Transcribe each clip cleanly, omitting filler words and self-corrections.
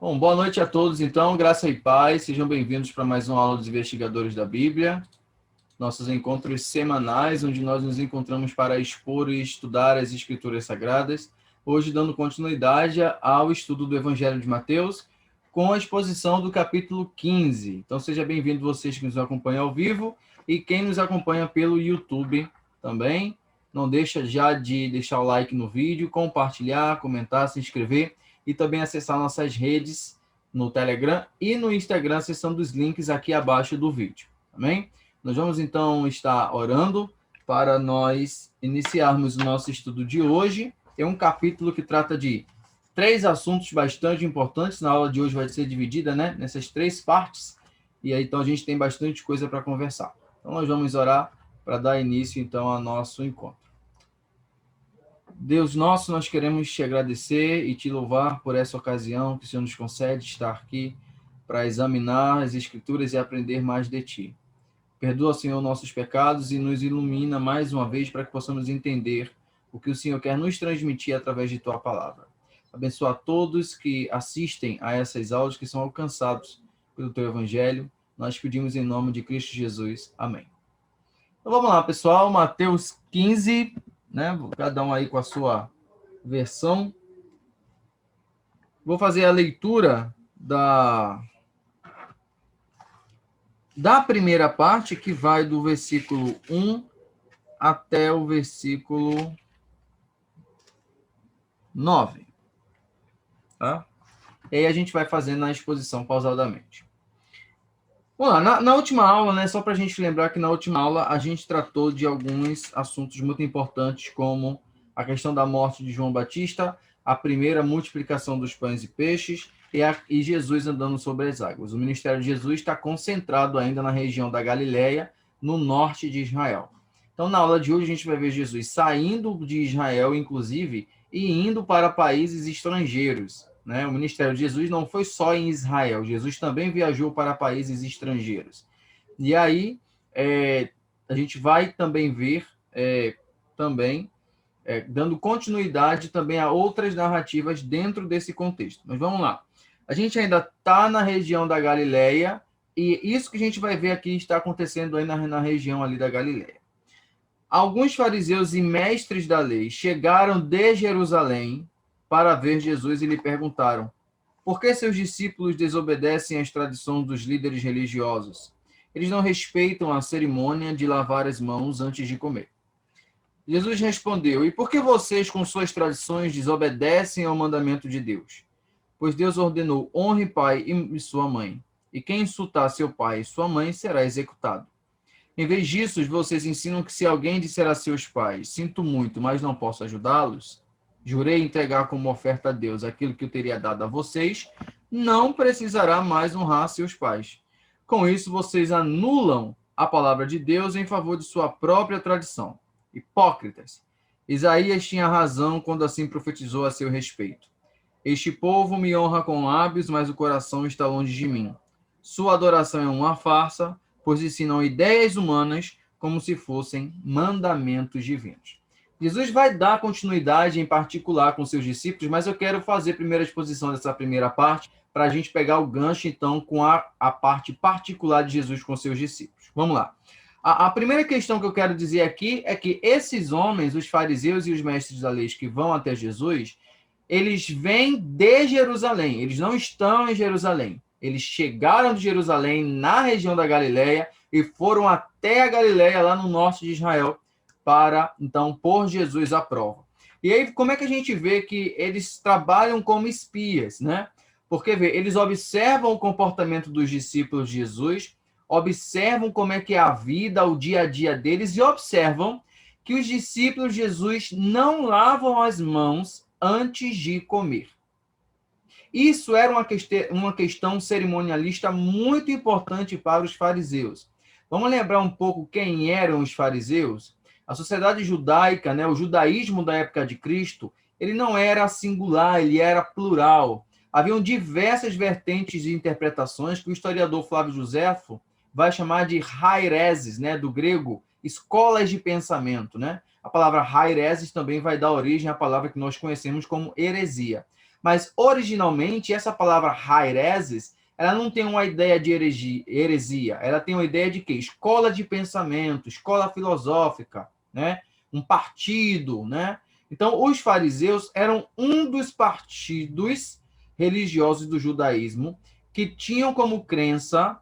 Bom, boa noite a todos, então, graça e paz, sejam bem-vindos para mais uma aula dos investigadores da Bíblia, nossos encontros semanais, onde nós nos encontramos para expor e estudar as Escrituras Sagradas, hoje dando continuidade ao estudo do Evangelho de Mateus, com a exposição do capítulo 15. Então, seja bem-vindo vocês que nos acompanham ao vivo e quem nos acompanha pelo YouTube também. Não deixa já de deixar o like no vídeo, compartilhar, comentar, se inscrever e também acessar nossas redes no Telegram e no Instagram, acessando os links aqui abaixo do vídeo. Amém? Nós vamos, então, estar orando para nós iniciarmos o nosso estudo de hoje. É um capítulo que trata de 3 assuntos bastante importantes. Na aula de hoje vai ser dividida, nessas 3 partes. E aí, então, a gente tem bastante coisa para conversar. Então, nós vamos orar para dar início, então, ao nosso encontro. Deus nosso, nós queremos te agradecer e te louvar por essa ocasião que o Senhor nos concede estar aqui para examinar as Escrituras e aprender mais de ti. Perdoa, Senhor, nossos pecados e nos ilumina mais uma vez para que possamos entender o que o Senhor quer nos transmitir através de tua palavra. Abençoa a todos que assistem a essas aulas que são alcançados pelo teu evangelho. Nós pedimos em nome de Cristo Jesus. Amém. Então vamos lá, pessoal. Mateus 15, cada um aí com a sua versão. Vou fazer a leitura da primeira parte, que vai do versículo 1 até o versículo 9. Tá? E aí a gente vai fazendo a exposição pausadamente. Vamos lá, na última aula, só para a gente lembrar que na última aula a gente tratou de alguns assuntos muito importantes, como a questão da morte de João Batista, a primeira multiplicação dos pães e peixes e Jesus andando sobre as águas. O ministério de Jesus está concentrado ainda na região da Galileia, no norte de Israel. Então, na aula de hoje, a gente vai ver Jesus saindo de Israel, inclusive, e indo para países estrangeiros. O ministério de Jesus não foi só em Israel, Jesus também viajou para países estrangeiros. E aí, a gente vai também ver, dando continuidade também a outras narrativas dentro desse contexto. Mas vamos lá. A gente ainda está na região da Galileia, e isso que a gente vai ver aqui está acontecendo aí na região ali da Galileia. Alguns fariseus e mestres da lei chegaram de Jerusalém para ver Jesus e lhe perguntaram: por que seus discípulos desobedecem às tradições dos líderes religiosos? Eles não respeitam a cerimônia de lavar as mãos antes de comer. Jesus respondeu: e por que vocês, com suas tradições, desobedecem ao mandamento de Deus? Pois Deus ordenou: honre pai e sua mãe, e quem insultar seu pai e sua mãe será executado. Em vez disso, vocês ensinam que se alguém disser a seus pais: sinto muito, mas não posso ajudá-los, jurei entregar como oferta a Deus aquilo que eu teria dado a vocês, não precisará mais honrar seus pais. Com isso, vocês anulam a palavra de Deus em favor de sua própria tradição. Hipócritas! Isaías tinha razão quando assim profetizou a seu respeito. Este povo me honra com lábios, mas o coração está longe de mim. Sua adoração é uma farsa, pois ensinam ideias humanas como se fossem mandamentos divinos. Jesus vai dar continuidade em particular com seus discípulos, mas eu quero fazer a primeira exposição dessa primeira parte para a gente pegar o gancho, então, com a parte particular de Jesus com seus discípulos. Vamos lá. A primeira questão que eu quero dizer aqui é que esses homens, os fariseus e os mestres da lei que vão até Jesus, eles vêm de Jerusalém, eles não estão em Jerusalém. Eles chegaram de Jerusalém, na região da Galileia, e foram até a Galileia, lá no norte de Israel, para, então, pôr Jesus à prova. E aí, como é que a gente vê que eles trabalham como espias, Porque, eles observam o comportamento dos discípulos de Jesus, observam como é que é a vida, o dia a dia deles, e observam que os discípulos de Jesus não lavam as mãos antes de comer. Isso era uma questão cerimonialista muito importante para os fariseus. Vamos lembrar um pouco quem eram os fariseus? A sociedade judaica, o judaísmo da época de Cristo, ele não era singular, ele era plural. Haviam diversas vertentes de interpretações que o historiador Flávio Joséfo vai chamar de haireses, do grego, escolas de pensamento. A palavra haireses também vai dar origem à palavra que nós conhecemos como heresia. Mas, originalmente, essa palavra haireses, ela não tem uma ideia de heresia, ela tem uma ideia de quê? Escola de pensamento, escola filosófica, né? Um partido, né? Então, os fariseus eram um dos partidos religiosos do judaísmo que tinham como crença,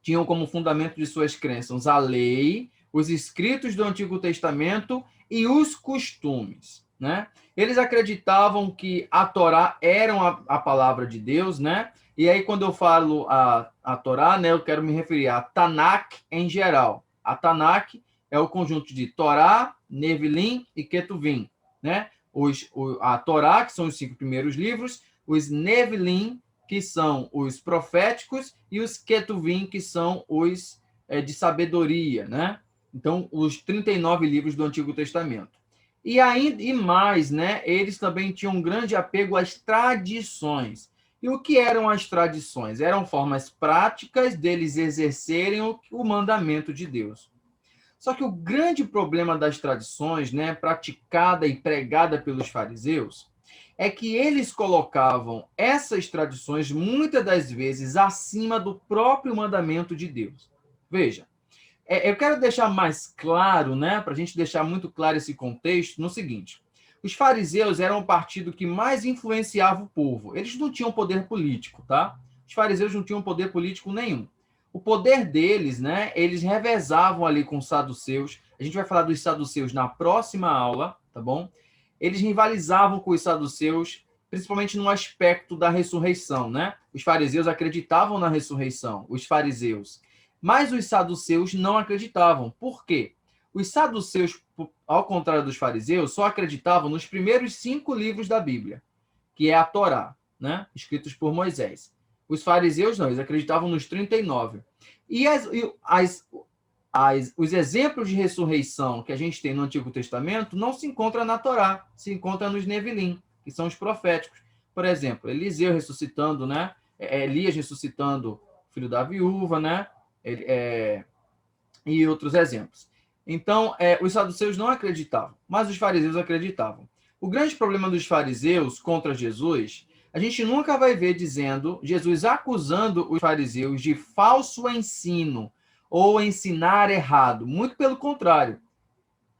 tinham como fundamento de suas crenças a lei, os escritos do Antigo Testamento e os costumes, né? Eles acreditavam que a Torá era a palavra de Deus, né? E aí, quando eu falo a Torá, né, eu quero me referir a Tanakh em geral. A Tanakh é o conjunto de Torá, Nevilim e Ketuvim, né? A Torá, que são os 5 primeiros livros, os Nevilim, que são os proféticos, e os Ketuvim, que são os de sabedoria, né? Então, os 39 livros do Antigo Testamento. E ainda e mais, né? Eles também tinham um grande apego às tradições. E o que eram as tradições? Eram formas práticas deles exercerem o mandamento de Deus. Só que o grande problema das tradições, né, praticada e pregada pelos fariseus, é que eles colocavam essas tradições muitas das vezes acima do próprio mandamento de Deus. Veja, eu quero deixar mais claro, né, para a gente deixar muito claro esse contexto, no seguinte: os fariseus eram o partido que mais influenciava o povo. Eles não tinham poder político, tá? Os fariseus não tinham poder político nenhum. O poder deles, né, eles revezavam ali com os saduceus. A gente vai falar dos saduceus na próxima aula, tá bom? Eles rivalizavam com os saduceus, principalmente no aspecto da ressurreição, né? Os fariseus acreditavam na ressurreição, os fariseus. Mas os saduceus não acreditavam. Por quê? Os saduceus, ao contrário dos fariseus, só acreditavam nos primeiros 5 livros da Bíblia, que é a Torá, né? Escritos por Moisés. Os fariseus não, eles acreditavam nos 39. E os exemplos de ressurreição que a gente tem no Antigo Testamento não se encontram na Torá, se encontra nos Nevilim, que são os proféticos. Por exemplo, Eliseu ressuscitando, né? Elias ressuscitando o filho da viúva, né? E outros exemplos. Então, os saduceus não acreditavam, mas os fariseus acreditavam. O grande problema dos fariseus contra Jesus, a gente nunca vai ver dizendo, Jesus acusando os fariseus de falso ensino ou ensinar errado. Muito pelo contrário.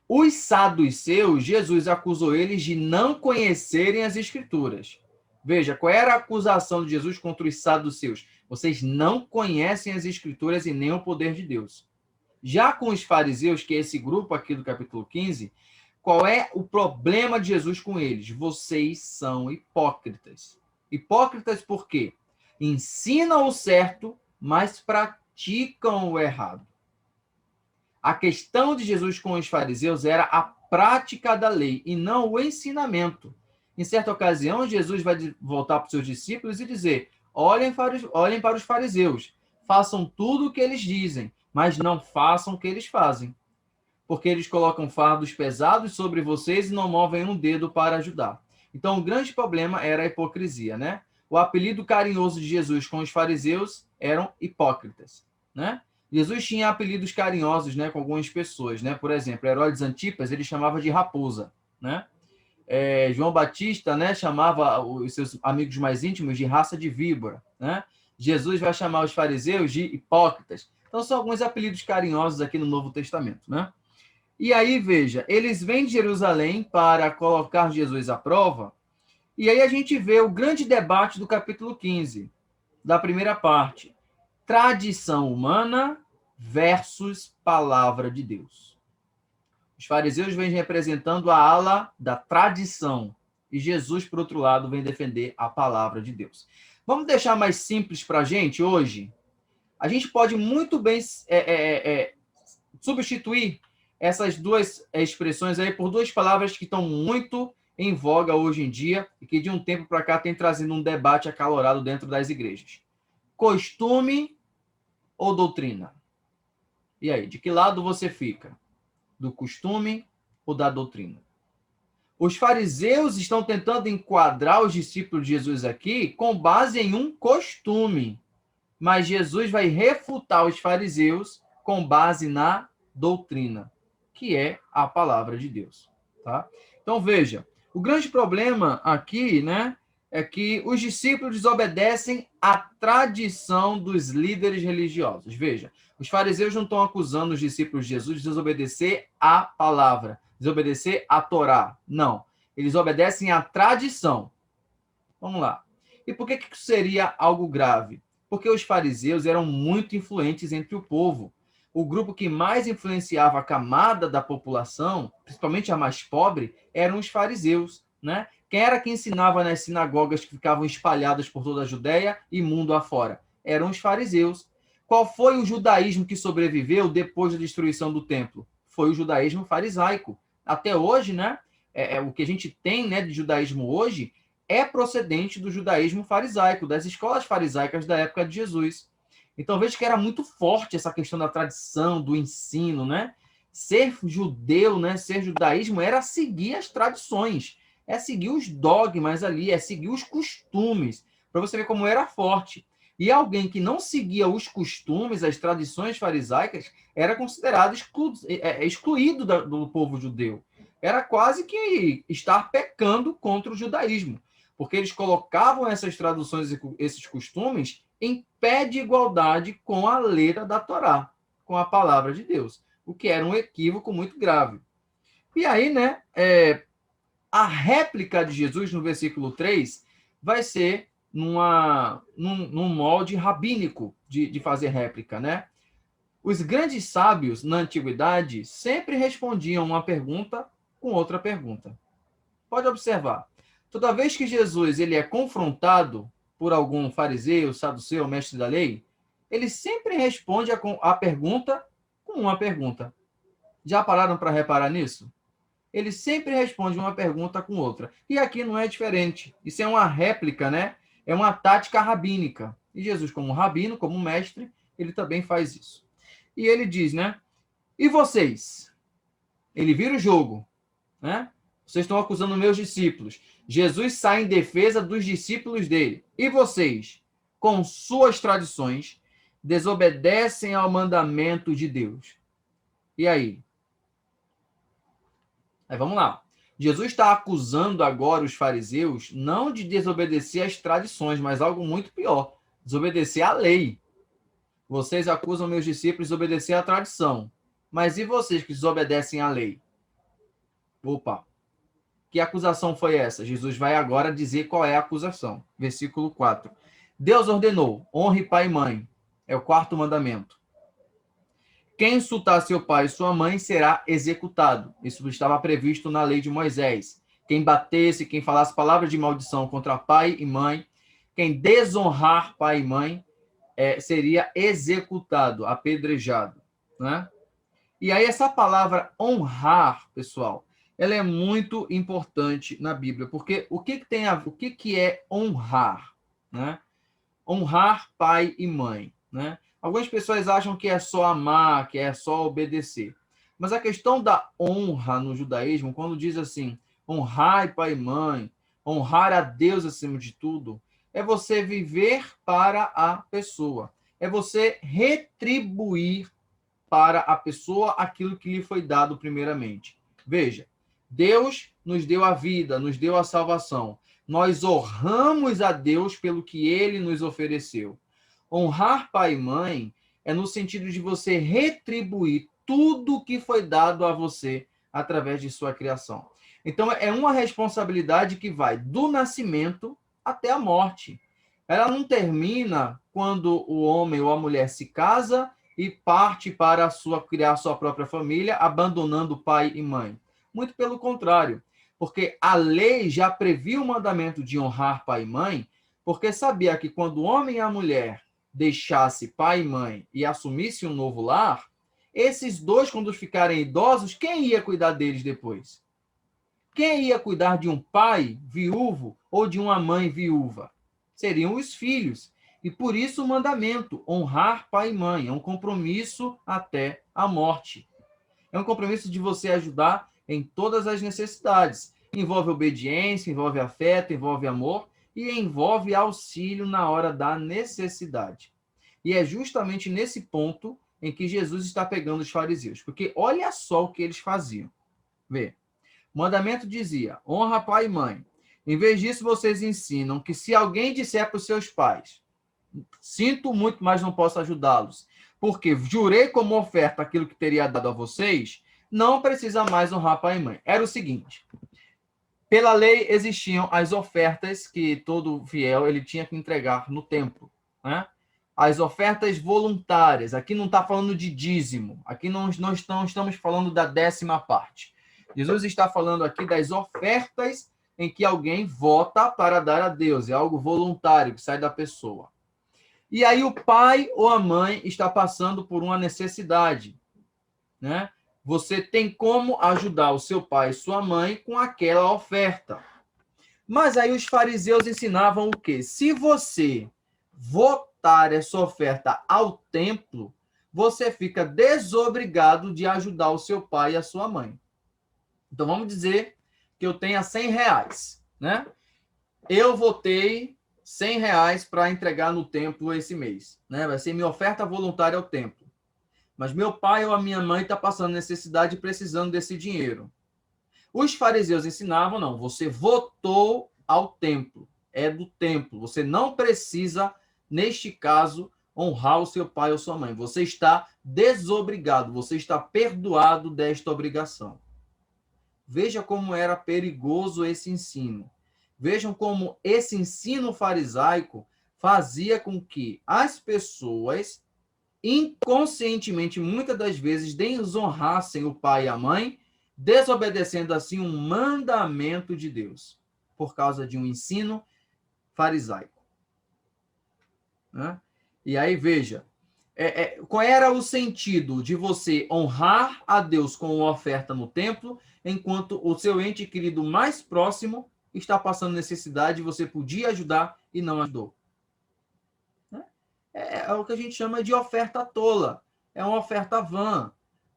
Os saduceus, Jesus acusou eles de não conhecerem as escrituras. Veja, qual era a acusação de Jesus contra os saduceus? Vocês não conhecem as escrituras e nem o poder de Deus. Já com os fariseus, que é esse grupo aqui do capítulo 15, qual é o problema de Jesus com eles? Vocês são hipócritas. Hipócritas por quê? Ensinam o certo, mas praticam o errado. A questão de Jesus com os fariseus era a prática da lei e não o ensinamento. Em certa ocasião, Jesus vai voltar para os seus discípulos e dizer: olhem para os fariseus, façam tudo o que eles dizem, mas não façam o que eles fazem. Porque eles colocam fardos pesados sobre vocês e não movem um dedo para ajudar. Então, o grande problema era a hipocrisia, né? O apelido carinhoso de Jesus com os fariseus eram hipócritas, né? Jesus tinha apelidos carinhosos, né, com algumas pessoas, né? Por exemplo, Herodes Antipas, ele chamava de raposa, né? João Batista, né, chamava os seus amigos mais íntimos de raça de víbora, né? Jesus vai chamar os fariseus de hipócritas. Então, são alguns apelidos carinhosos aqui no Novo Testamento, né? E aí, veja, eles vêm de Jerusalém para colocar Jesus à prova, e aí a gente vê o grande debate do capítulo 15, da primeira parte. Tradição humana versus palavra de Deus. Os fariseus vêm representando a ala da tradição, e Jesus, por outro lado, vem defender a palavra de Deus. Vamos deixar mais simples para a gente hoje? A gente pode muito bem substituir essas duas expressões aí por duas palavras que estão muito em voga hoje em dia e que de um tempo para cá tem trazido um debate acalorado dentro das igrejas. Costume ou doutrina? E aí, de que lado você fica? Do costume ou da doutrina? Os fariseus estão tentando enquadrar os discípulos de Jesus aqui com base em um costume, mas Jesus vai refutar os fariseus com base na doutrina, que é a palavra de Deus, tá? Então veja, o grande problema aqui, né, é que os discípulos desobedecem à tradição dos líderes religiosos. Veja, os fariseus não estão acusando os discípulos de Jesus de desobedecer à palavra, desobedecer à Torá. Não. Eles obedecem à tradição. Vamos lá. E por que isso seria algo grave? Porque os fariseus eram muito influentes entre o povo. O grupo que mais influenciava a camada da população, principalmente a mais pobre, eram os fariseus, né? Quem era que ensinava nas sinagogas que ficavam espalhadas por toda a Judéia e mundo afora? Eram os fariseus. Qual foi o judaísmo que sobreviveu depois da destruição do templo? Foi o judaísmo farisaico. Até hoje, né? O que a gente tem, né, de judaísmo hoje é procedente do judaísmo farisaico, das escolas farisaicas da época de Jesus. Então, veja que era muito forte essa questão da tradição, do ensino, né? Ser judeu, né? Ser judaísmo era seguir as tradições, é seguir os dogmas ali, é seguir os costumes, para você ver como era forte. E alguém que não seguia os costumes, as tradições farisaicas, era considerado excluído do povo judeu. Era quase que estar pecando contra o judaísmo, porque eles colocavam essas traduções e esses costumes em pé de igualdade com a letra da Torá, com a palavra de Deus, o que era um equívoco muito grave. E aí, né, a réplica de Jesus no versículo 3 vai ser num molde rabínico de fazer réplica, né? Os grandes sábios na antiguidade sempre respondiam uma pergunta com outra pergunta. Pode observar. Toda vez que Jesus ele é confrontado por algum fariseu, saduceu, mestre da lei, ele sempre responde a pergunta com uma pergunta. Já pararam para reparar nisso? Ele sempre responde uma pergunta com outra. E aqui não é diferente. Isso é uma réplica, né? É uma tática rabínica. E Jesus, como rabino, como mestre, ele também faz isso. E ele diz, né? E vocês? Ele vira o jogo, né? Vocês estão acusando meus discípulos. Jesus sai em defesa dos discípulos dele. E vocês, com suas tradições, desobedecem ao mandamento de Deus. E aí? Aí vamos lá. Jesus está acusando agora os fariseus não de desobedecer às tradições, mas algo muito pior, desobedecer à lei. Vocês acusam meus discípulos de desobedecer à tradição. Mas e vocês que desobedecem à lei? Opa! Que acusação foi essa? Jesus vai agora dizer qual é a acusação. Versículo 4. Deus ordenou: honre pai e mãe. É o quarto mandamento. Quem insultar seu pai e sua mãe será executado. Isso estava previsto na lei de Moisés. Quem batesse, quem falasse palavras de maldição contra pai e mãe, quem desonrar pai e mãe, seria executado, apedrejado, né? E aí essa palavra honrar, pessoal, ela é muito importante na Bíblia, porque o que é honrar, né? Honrar pai e mãe, né? Algumas pessoas acham que é só amar, que é só obedecer. Mas a questão da honra no judaísmo, quando diz assim, honrar pai e mãe, honrar a Deus acima de tudo, é você viver para a pessoa. É você retribuir para a pessoa aquilo que lhe foi dado primeiramente. Veja, Deus nos deu a vida, nos deu a salvação. Nós honramos a Deus pelo que ele nos ofereceu. Honrar pai e mãe é no sentido de você retribuir tudo que foi dado a você através de sua criação. Então, é uma responsabilidade que vai do nascimento até a morte. Ela não termina quando o homem ou a mulher se casa e parte para criar sua própria família, abandonando pai e mãe. Muito pelo contrário, porque a lei já previa o mandamento de honrar pai e mãe, porque sabia que quando o homem e a mulher deixasse pai e mãe e assumisse um novo lar, esses dois, quando ficarem idosos, quem ia cuidar deles depois? Quem ia cuidar de um pai viúvo ou de uma mãe viúva? Seriam os filhos. E por isso o mandamento, honrar pai e mãe, é um compromisso até a morte. É um compromisso de você ajudar em todas as necessidades. Envolve obediência, envolve afeto, envolve amor e envolve auxílio na hora da necessidade. E é justamente nesse ponto em que Jesus está pegando os fariseus. Porque olha só o que eles faziam. Vê. O mandamento dizia: honra pai e mãe. Em vez disso, vocês ensinam que se alguém disser para os seus pais, sinto muito, mas não posso ajudá-los, porque jurei como oferta aquilo que teria dado a vocês, não precisa mais honrar pai e mãe. Era o seguinte, pela lei existiam as ofertas que todo fiel ele tinha que entregar no templo, né? As ofertas voluntárias. Aqui não está falando de dízimo. Aqui não estamos falando da 10ª parte. Jesus está falando aqui das ofertas em que alguém vota para dar a Deus. É algo voluntário que sai da pessoa. E aí o pai ou a mãe está passando por uma necessidade, né? Você tem como ajudar o seu pai e sua mãe com aquela oferta. Mas aí os fariseus ensinavam o quê? Se você votar essa oferta ao templo, você fica desobrigado de ajudar o seu pai e a sua mãe. Então vamos dizer que eu tenha R$100, né? Eu votei R$100 para entregar no templo esse mês, né? Vai ser minha oferta voluntária ao templo. Mas meu pai ou a minha mãe está passando necessidade e precisando desse dinheiro. Os fariseus ensinavam, não, você votou ao templo, é do templo. Você não precisa, neste caso, honrar o seu pai ou sua mãe. Você está desobrigado, você está perdoado desta obrigação. Veja como era perigoso esse ensino. Vejam como esse ensino farisaico fazia com que as pessoas inconscientemente, muitas das vezes, desonrassem o pai e a mãe, desobedecendo assim um mandamento de Deus, por causa de um ensino farisaico. Né? E aí, veja, qual era o sentido de você honrar a Deus com uma oferta no templo, enquanto o seu ente querido mais próximo está passando necessidade e você podia ajudar e não ajudou? É o que a gente chama de oferta tola. É uma oferta vã.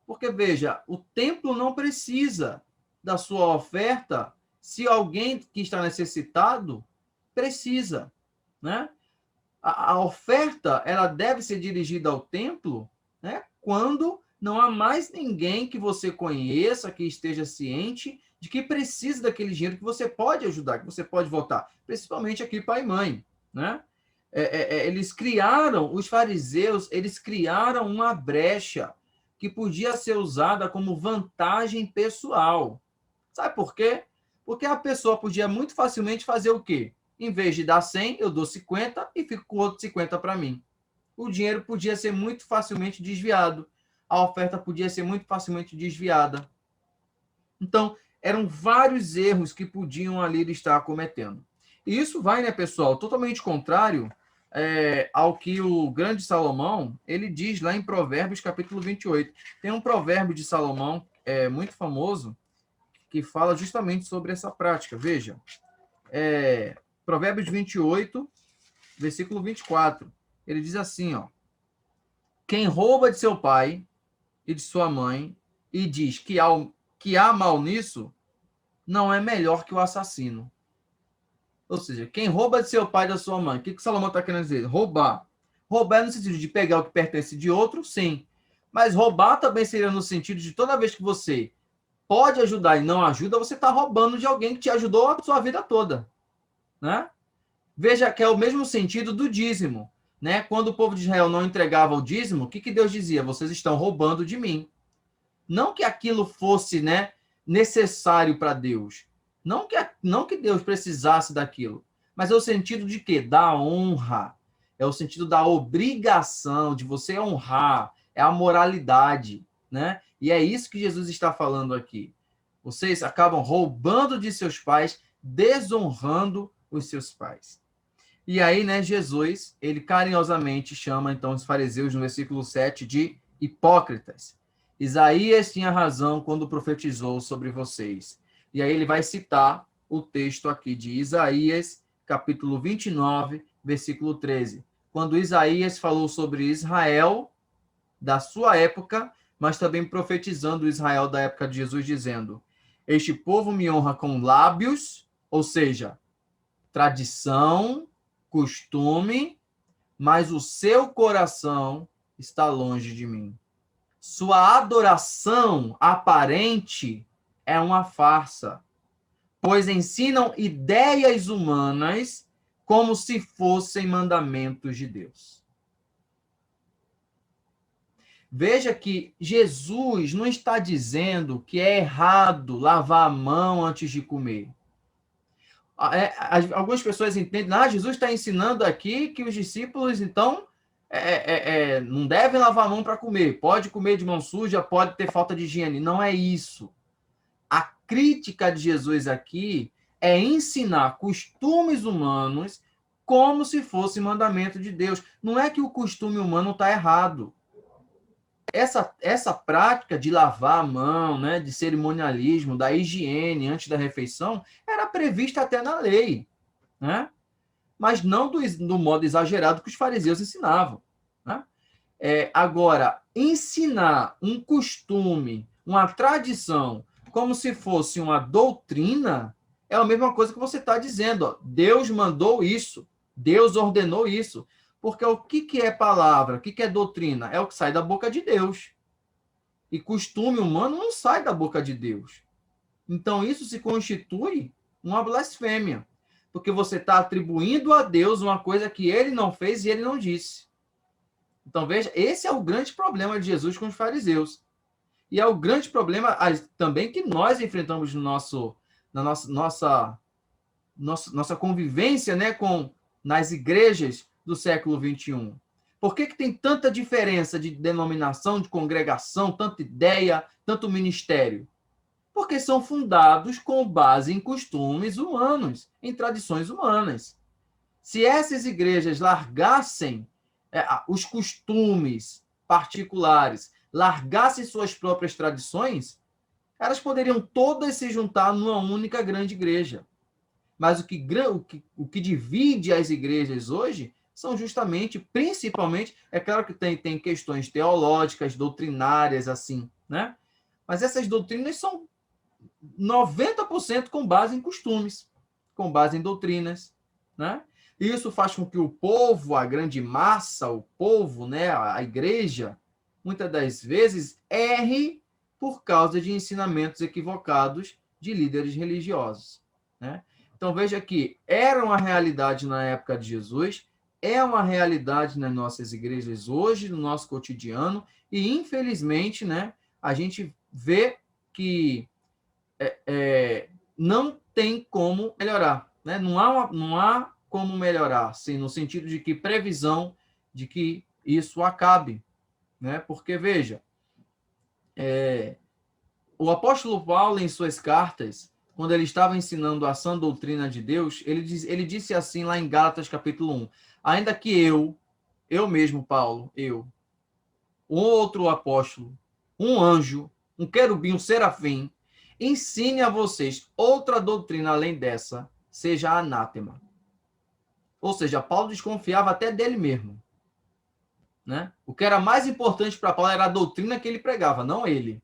Porque, veja, o templo não precisa da sua oferta se alguém que está necessitado precisa, né? A oferta, ela deve ser dirigida ao templo, né? Quando não há mais ninguém que você conheça, que esteja ciente de que precisa daquele dinheiro que você pode ajudar, que você pode votar. Principalmente aqui pai e mãe, né? Os fariseus, eles criaram uma brecha que podia ser usada como vantagem pessoal. Sabe por quê? Porque a pessoa podia muito facilmente fazer o quê? Em vez de dar 100, eu dou 50 e fico com o outro 50 para mim. O dinheiro podia ser muito facilmente desviado. A oferta podia ser muito facilmente desviada. Então, eram vários erros que podiam ali estar cometendo. E isso vai, né, pessoal, totalmente contrário ao que o grande Salomão, ele diz lá em Provérbios, capítulo 28. Tem um provérbio de Salomão muito famoso que fala justamente sobre essa prática. Veja, Provérbios 28, versículo 24. Ele diz assim, ó: quem rouba de seu pai e de sua mãe e diz que há mal nisso, não é melhor que o assassino. Ou seja, quem rouba de seu pai e da sua mãe, o que Salomão está querendo dizer? Roubar. Roubar é no sentido de pegar o que pertence de outro, sim. Mas roubar também seria no sentido de toda vez que você pode ajudar e não ajuda, você está roubando de alguém que te ajudou a sua vida toda. Né? Veja que é o mesmo sentido do dízimo. Né? Quando o povo de Israel não entregava o dízimo, o que Deus dizia? Vocês estão roubando de mim. Não que aquilo fosse, né, necessário para Deus. Não que Deus precisasse daquilo. Mas é o sentido de quê? Da honra. É o sentido da obrigação, de você honrar. É a moralidade. Né? E é isso que Jesus está falando aqui. Vocês acabam roubando de seus pais, desonrando os seus pais. E aí, né, Jesus, ele carinhosamente chama, então, os fariseus, no versículo 7, de hipócritas. Isaías tinha razão quando profetizou sobre vocês. E aí ele vai citar o texto aqui de Isaías, capítulo 29, versículo 13. Quando Isaías falou sobre Israel, da sua época, mas também profetizando Israel da época de Jesus, dizendo: este povo me honra com lábios, ou seja, tradição, costume, mas o seu coração está longe de mim. Sua adoração aparente é uma farsa. pois ensinam ideias humanas como se fossem mandamentos de Deus. Veja que Jesus não está dizendo que é errado lavar a mão antes de comer. Algumas pessoas entendem, Jesus está ensinando aqui que os discípulos, então, não devem lavar a mão para comer. Pode comer de mão suja, pode ter falta de higiene. Não é isso. A crítica de Jesus aqui é ensinar costumes humanos como se fosse mandamento de Deus. Não é que o costume humano está errado. Essa prática de lavar a mão, né, de cerimonialismo, da higiene antes da refeição, era prevista até na lei, né? Mas não do modo exagerado que os fariseus ensinavam. Né? Agora, ensinar um costume, uma tradição, como se fosse uma doutrina, é a mesma coisa que você está dizendo. Ó, Deus mandou isso, Deus ordenou isso. Porque o que é palavra, o que é doutrina? É o que sai da boca de Deus. E costume humano não sai da boca de Deus. Então, isso se constitui uma blasfêmia. Porque você está atribuindo a Deus uma coisa que ele não fez e ele não disse. Então, veja, esse é o grande problema de Jesus com os fariseus. E é o grande problema também que nós enfrentamos na nossa convivência, né, nas igrejas do século XXI. Por que tem tanta diferença de denominação, de congregação, tanta ideia, tanto ministério? Porque são fundados com base em costumes humanos, em tradições humanas. Se essas igrejas largassem os costumes particulares, largassem suas próprias tradições, elas poderiam todas se juntar numa única grande igreja. Mas o que divide as igrejas hoje são justamente, principalmente, é claro que tem questões teológicas, doutrinárias, assim, né? Mas essas doutrinas são 90% com base em costumes, com base em doutrinas, né? E isso faz com que o povo, a grande massa, o povo, né, a igreja, muitas das vezes erre por causa de ensinamentos equivocados de líderes religiosos, né? Então veja que era uma realidade na época de Jesus, é uma realidade nas nossas igrejas hoje, no nosso cotidiano, e infelizmente, né, a gente vê que não tem como melhorar, né? Não há como melhorar, assim, no sentido de que previsão de que isso acabe, né? Porque veja, o apóstolo Paulo em suas cartas, quando ele estava ensinando a sã doutrina de Deus, ele disse assim lá em Gálatas capítulo 1, ainda que eu mesmo, Paulo, um outro apóstolo, um anjo, um querubim, um serafim, ensine a vocês outra doutrina além dessa, seja anátema. Ou seja, Paulo desconfiava até dele mesmo. Né? O que era mais importante para Paulo era a doutrina que ele pregava, não ele.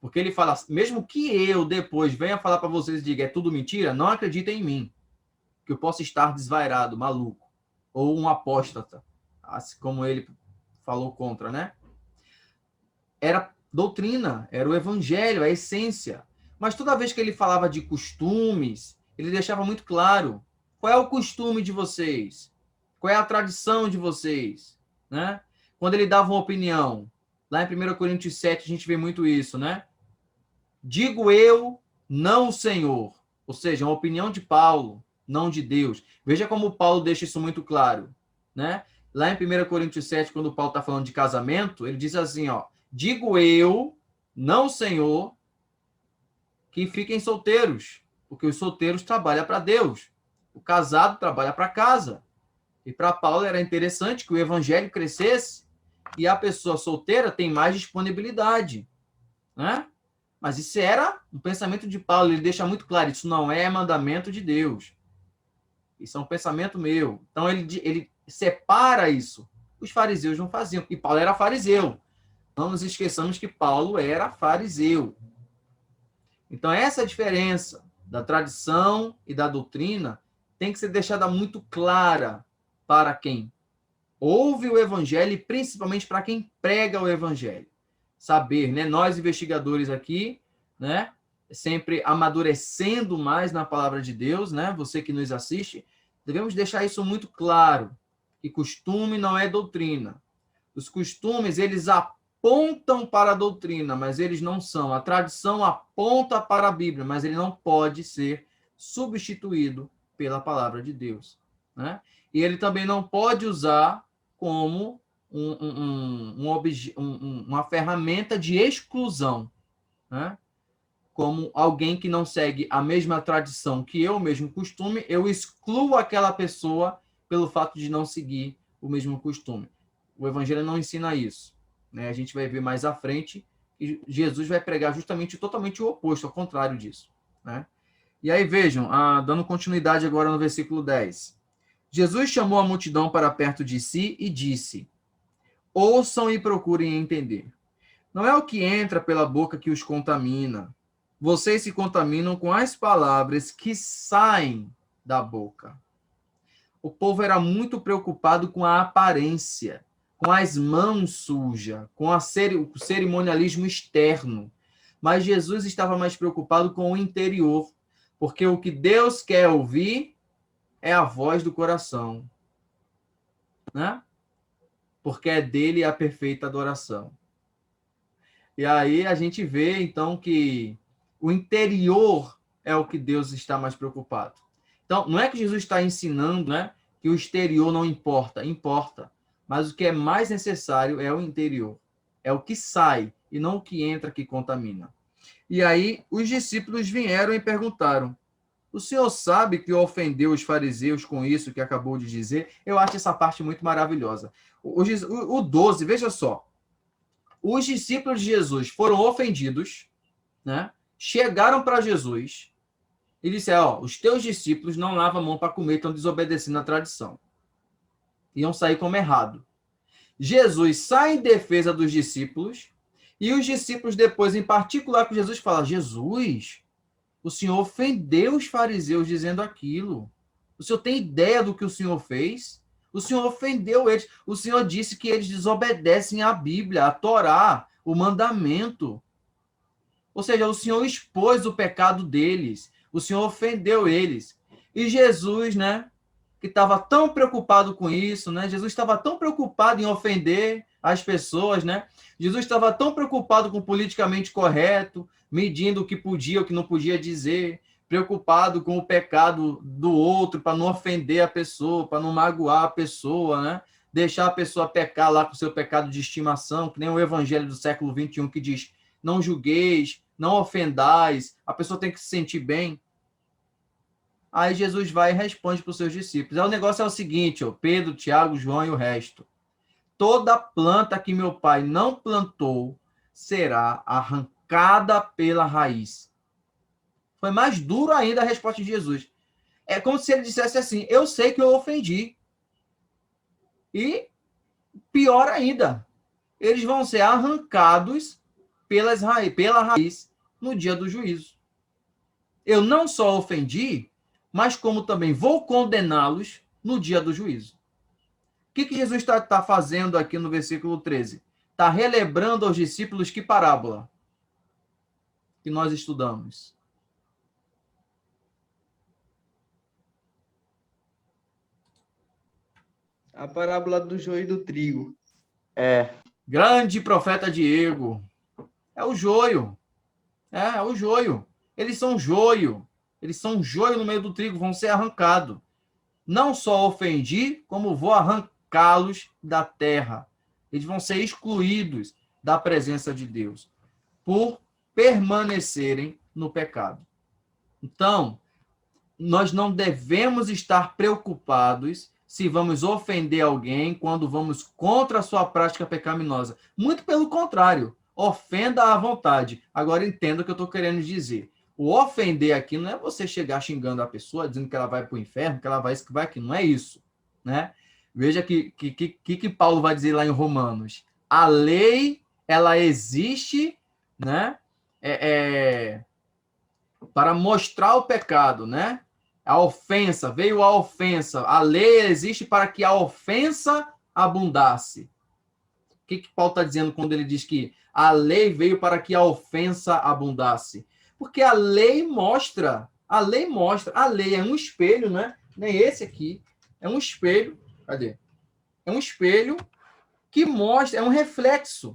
Porque ele fala, mesmo que eu depois venha falar para vocês e diga, é tudo mentira, não acreditem em mim. Que eu possa estar desvairado, maluco. Ou um apóstata, assim como ele falou contra, né? Era doutrina, era o evangelho, a essência. Mas toda vez que ele falava de costumes, ele deixava muito claro qual é o costume de vocês, qual é a tradição de vocês, né? Quando ele dava uma opinião, lá em 1 Coríntios 7 a gente vê muito isso, né? Digo eu, não o Senhor. Ou seja, uma opinião de Paulo, não de Deus. Veja como Paulo deixa isso muito claro, né? Lá em 1 Coríntios 7, quando Paulo está falando de casamento, ele diz assim, ó, digo eu, não o Senhor, que fiquem solteiros, porque os solteiros trabalham para Deus, o casado trabalha para casa. E para Paulo era interessante que o evangelho crescesse e a pessoa solteira tem mais disponibilidade, né? Mas isso era um pensamento de Paulo, ele deixa muito claro, isso não é mandamento de Deus. Isso é um pensamento meu. Então ele separa isso. Os fariseus não faziam, e Paulo era fariseu. Não nos esqueçamos que Paulo era fariseu. Então, essa diferença da tradição e da doutrina tem que ser deixada muito clara para quem ouve o evangelho e principalmente para quem prega o evangelho. Saber, né? Nós investigadores aqui, né? sempre amadurecendo mais na palavra de Deus, né? Você que nos assiste, devemos deixar isso muito claro, que costume não é doutrina. Os costumes, eles apontam para a doutrina, mas eles não são. A tradição aponta para a Bíblia, mas ele não pode ser substituído pela palavra de Deus, né? E ele também não pode usar como uma ferramenta de exclusão, né? Como alguém que não segue a mesma tradição que eu, o mesmo costume, eu excluo aquela pessoa pelo fato de não seguir o mesmo costume. O Evangelho não ensina isso, né? A gente vai ver mais à frente que Jesus vai pregar justamente totalmente o oposto, ao contrário disso, né? E aí vejam, dando continuidade agora no versículo 10. Jesus chamou a multidão para perto de si e disse: ouçam e procurem entender. Não é o que entra pela boca que os contamina. Vocês se contaminam com as palavras que saem da boca. O povo era muito preocupado com a aparência, com as mãos sujas, com o cerimonialismo externo. Mas Jesus estava mais preocupado com o interior, porque o que Deus quer ouvir é a voz do coração, né? Porque é dele a perfeita adoração. E aí a gente vê, então, que o interior é o que Deus está mais preocupado. Então, não é que Jesus está ensinando, né, que o exterior não importa, importa. Mas o que é mais necessário é o interior. É o que sai e não o que entra que contamina. E aí os discípulos vieram e perguntaram: o senhor sabe que ofendeu os fariseus com isso que acabou de dizer? Eu acho essa parte muito maravilhosa. O 12, veja só. Os discípulos de Jesus foram ofendidos, né? Chegaram para Jesus e disseram: os teus discípulos não lavam a mão para comer, estão desobedecendo a tradição. Iam sair como errado. Jesus sai em defesa dos discípulos e os discípulos depois, em particular com Jesus, falam: Jesus, o senhor ofendeu os fariseus dizendo aquilo. O senhor tem ideia do que o senhor fez? O senhor ofendeu eles. O senhor disse que eles desobedecem à Bíblia, à Torá, o mandamento. Ou seja, o senhor expôs o pecado deles. O senhor ofendeu eles. E Jesus, né, que estava tão preocupado com isso, né? Jesus estava tão preocupado em ofender as pessoas, né? Jesus estava tão preocupado com o politicamente correto, medindo o que podia, o que não podia dizer, preocupado com o pecado do outro para não ofender a pessoa, para não magoar a pessoa, né? Deixar a pessoa pecar lá com o seu pecado de estimação, que nem o evangelho do século XXI que diz: não julgueis, não ofendais, a pessoa tem que se sentir bem. Aí Jesus vai e responde para os seus discípulos. Aí o negócio é o seguinte, ó, Pedro, Tiago, João e o resto. Toda planta que meu pai não plantou será arrancada pela raiz. Foi mais duro ainda a resposta de Jesus. É como se ele dissesse assim: eu sei que eu ofendi. E pior ainda, eles vão ser arrancados pela raiz no dia do juízo. Eu não só ofendi, mas como também vou condená-los no dia do juízo. O que Jesus está fazendo aqui no versículo 13? Está relembrando aos discípulos que parábola que nós estudamos. A parábola do joio e do trigo. Grande profeta Diego. É o joio. É o joio. Eles são joio. Eles são joio no meio do trigo, vão ser arrancados. Não só ofendi, como vou arrancá-los da terra. Eles vão ser excluídos da presença de Deus por permanecerem no pecado. Então, nós não devemos estar preocupados se vamos ofender alguém quando vamos contra a sua prática pecaminosa. Muito pelo contrário, ofenda à vontade. Agora entenda o que eu estou querendo dizer. O ofender aqui não é você chegar xingando a pessoa, dizendo que ela vai para o inferno, que ela vai aqui. Não é isso, né? Veja que Paulo vai dizer lá em Romanos. A lei, ela existe, né? Para mostrar o pecado, né? A ofensa, veio a ofensa. A lei existe para que a ofensa abundasse. O que Paulo está dizendo quando ele diz que a lei veio para que a ofensa abundasse? Porque a lei mostra, a lei é um espelho, né? Nem esse aqui, é um espelho, cadê? É um espelho que mostra, é um reflexo.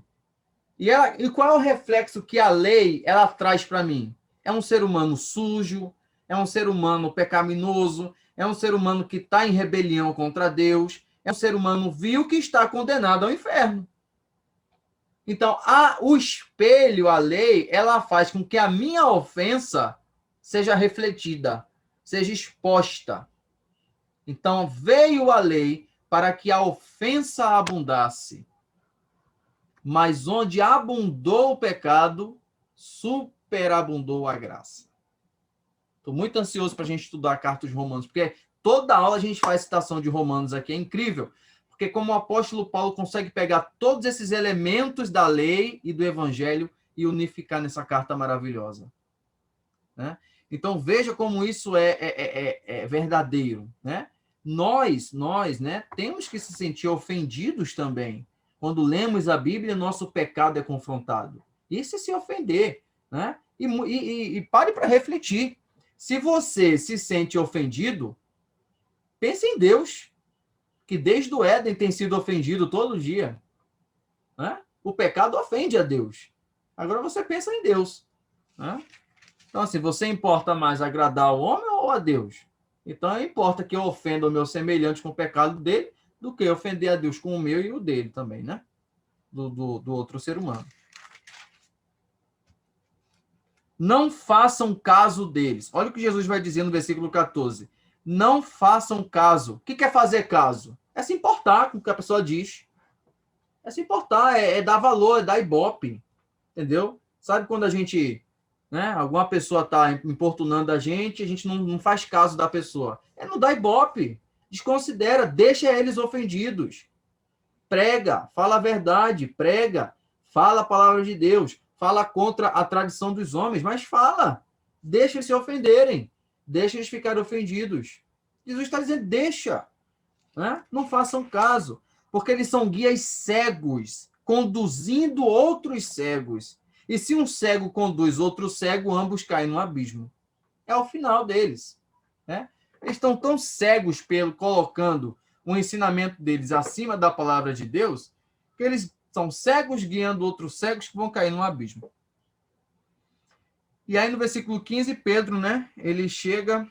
E qual é o reflexo que a lei ela traz para mim? É um ser humano sujo, é um ser humano pecaminoso, é um ser humano que está em rebelião contra Deus, é um ser humano vil que está condenado ao inferno. Então, o espelho, a lei, ela faz com que a minha ofensa seja refletida, seja exposta. Então, veio a lei para que a ofensa abundasse. Mas onde abundou o pecado, superabundou a graça. Estou muito ansioso para a gente estudar a carta de Romanos, porque toda aula a gente faz citação de Romanos aqui, é incrível. Porque como o apóstolo Paulo consegue pegar todos esses elementos da lei e do evangelho e unificar nessa carta maravilhosa. Né? Então, veja como isso é verdadeiro. Né? Nós, né, temos que se sentir ofendidos também. Quando lemos a Bíblia, nosso pecado é confrontado. Isso é se ofender. Né? E pare para refletir. Se você se sente ofendido, pense em Deus, que desde o Éden tem sido ofendido todo dia. Né? O pecado ofende a Deus. Agora você pensa em Deus. Né? Então, assim, você importa mais agradar ao homem ou a Deus? Então, importa que eu ofenda o meu semelhante com o pecado dele do que ofender a Deus com o meu e o dele também, né? Do outro ser humano. Não façam caso deles. Olha o que Jesus vai dizer no versículo 14. Não façam caso. O que é fazer caso? É se importar com o que a pessoa diz. É se importar, é dar valor, é dar ibope. Entendeu? Sabe quando a gente, né, alguma pessoa está importunando a gente não faz caso da pessoa. É não dar ibope. Desconsidera, deixa eles ofendidos. Prega, fala a verdade, prega, fala a palavra de Deus, fala contra a tradição dos homens, mas fala. Deixa eles se ofenderem. Deixa eles ficarem ofendidos. Jesus está dizendo, deixa. Né? Não façam caso. Porque eles são guias cegos, conduzindo outros cegos. E se um cego conduz outro cego, ambos caem no abismo. É o final deles. Né? Eles estão tão cegos colocando o ensinamento deles acima da palavra de Deus, que eles são cegos guiando outros cegos que vão cair no abismo. E aí no versículo 15, Pedro, né, ele chega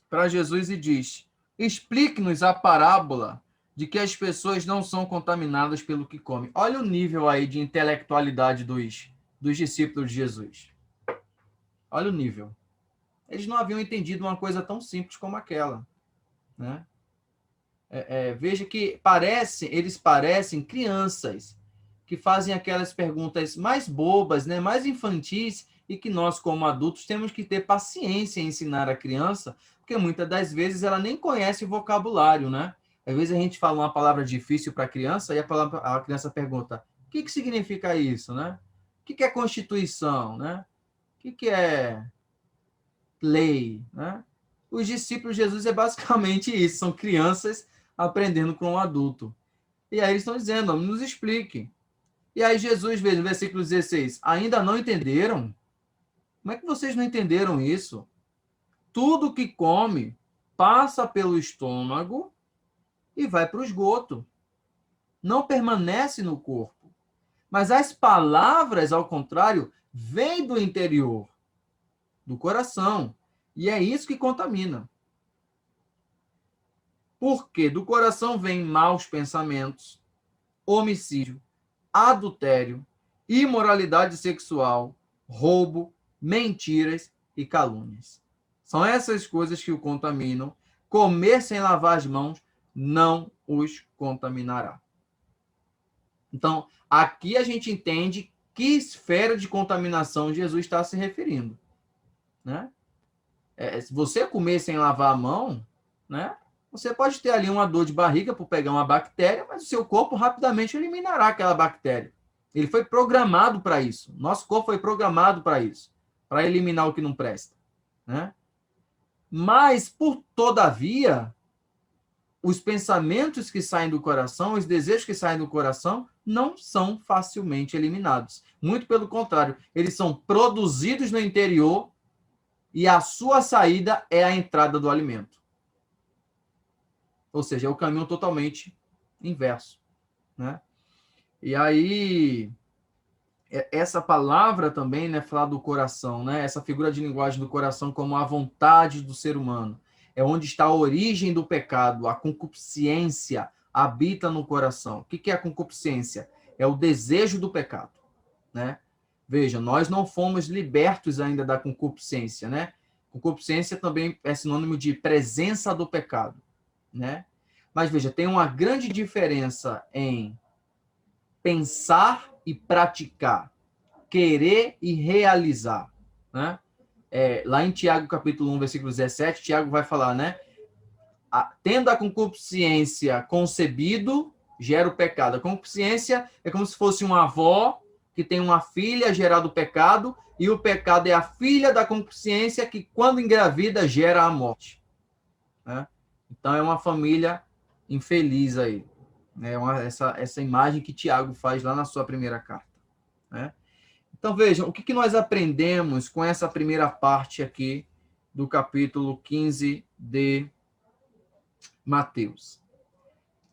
para Jesus e diz: explique-nos a parábola de que as pessoas não são contaminadas pelo que comem. Olha o nível aí de intelectualidade dos discípulos de Jesus. Olha o nível. Eles não haviam entendido uma coisa tão simples como aquela. Né? Veja que eles parecem crianças que fazem aquelas perguntas mais bobas, né, mais infantis, e que nós, como adultos, temos que ter paciência em ensinar a criança, porque muitas das vezes ela nem conhece o vocabulário, né? Às vezes a gente fala uma palavra difícil para a criança e a criança pergunta: o que significa isso, né? O que é Constituição, né? O que é lei, né? Os discípulos de Jesus é basicamente isso, são crianças aprendendo com um adulto. E aí eles estão dizendo: nos explique. E aí Jesus, no versículo 16, ainda não entenderam? Como é que vocês não entenderam isso? Tudo que come passa pelo estômago e vai para o esgoto. Não permanece no corpo. Mas as palavras, ao contrário, vêm do interior, do coração. E é isso que contamina. Porque do coração vêm maus pensamentos, homicídio, adultério, imoralidade sexual, roubo, mentiras e calúnias. São essas coisas que o contaminam. Comer sem lavar as mãos não os contaminará. Então, aqui a gente entende que esfera de contaminação Jesus está se referindo. Né? Se você comer sem lavar a mão, né, você pode ter ali uma dor de barriga por pegar uma bactéria, mas o seu corpo rapidamente eliminará aquela bactéria. Ele foi programado para isso. Nosso corpo foi programado para isso, para eliminar o que não presta. Né? Mas, por todavia, os pensamentos que saem do coração, os desejos que saem do coração, não são facilmente eliminados. Muito pelo contrário, eles são produzidos no interior e a sua saída é a entrada do alimento. Ou seja, é o caminho totalmente inverso, né? E aí, essa palavra também, né, falar do coração, né? Essa figura de linguagem do coração como a vontade do ser humano. É onde está a origem do pecado, a concupiscência habita no coração. O que é a concupiscência? É o desejo do pecado, né? Veja, nós não fomos libertos ainda da concupiscência, né? Concupiscência também é sinônimo de presença do pecado, né? Mas veja, tem uma grande diferença em pensar e praticar, querer e realizar, né? Lá em Tiago, capítulo 1, versículo 17, Tiago vai falar, né? Tendo a concupiscência concebido, gera o pecado. A concupiscência é como se fosse uma avó que tem uma filha gerada o pecado, e o pecado é a filha da concupiscência que, quando engravida, gera a morte, né? Então, é uma família infeliz aí, né? Essa imagem que Tiago faz lá na sua primeira carta, né? Então, vejam, o que nós aprendemos com essa primeira parte aqui do capítulo 15 de Mateus?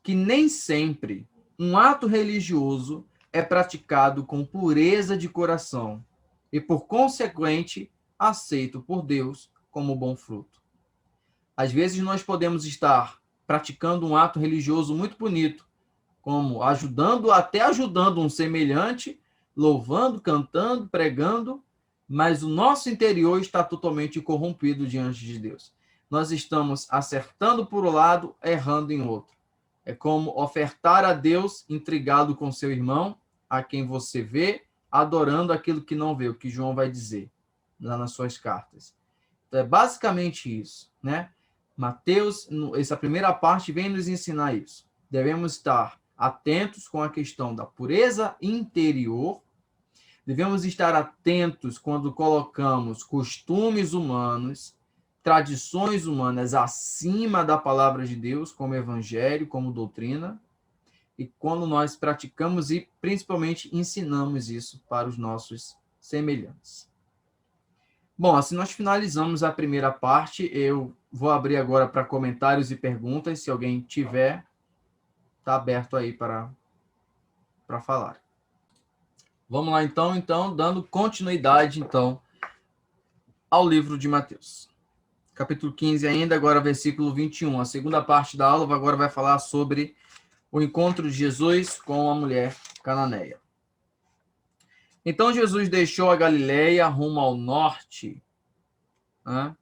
Que nem sempre um ato religioso é praticado com pureza de coração e, por consequente, aceito por Deus como bom fruto. Às vezes nós podemos estar praticando um ato religioso muito bonito, como até ajudando um semelhante, louvando, cantando, pregando, mas o nosso interior está totalmente corrompido diante de Deus. Nós estamos acertando por um lado, errando em outro. É como ofertar a Deus intrigado com seu irmão, a quem você vê, adorando aquilo que não vê, o que João vai dizer lá nas suas cartas. Então, é basicamente isso, né? Mateus, essa primeira parte vem nos ensinar isso. Devemos estar atentos com a questão da pureza interior. Devemos estar atentos quando colocamos costumes humanos, tradições humanas acima da palavra de Deus, como evangelho, como doutrina, e quando nós praticamos e principalmente ensinamos isso para os nossos semelhantes. Bom, assim nós finalizamos a primeira parte. Eu vou abrir agora para comentários e perguntas. Se alguém tiver, está aberto aí para falar. Vamos lá, então, dando continuidade, então, ao livro de Mateus. Capítulo 15 ainda, agora versículo 21. A segunda parte da aula agora vai falar sobre o encontro de Jesus com a mulher cananeia. Então, Jesus deixou a Galileia rumo ao norte, né,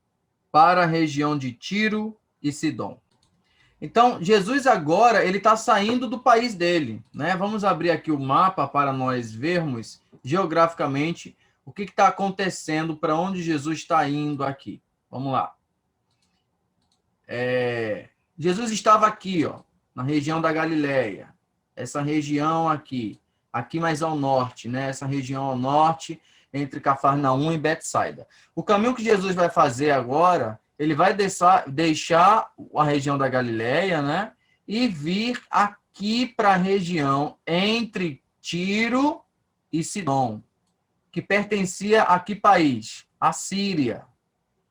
para a região de Tiro e Sidom. Então, Jesus agora, ele está saindo do país dele, né? Vamos abrir aqui o mapa para nós vermos geograficamente o que está acontecendo, para onde Jesus está indo aqui. Vamos lá. Jesus estava aqui, ó, na região da Galileia. Essa região aqui mais ao norte, né? Essa região ao norte, entre Cafarnaum e Betsaida. O caminho que Jesus vai fazer agora, ele vai deixar a região da Galileia, né? E vir aqui para a região entre Tiro e Sidom, que pertencia a que país? A Síria,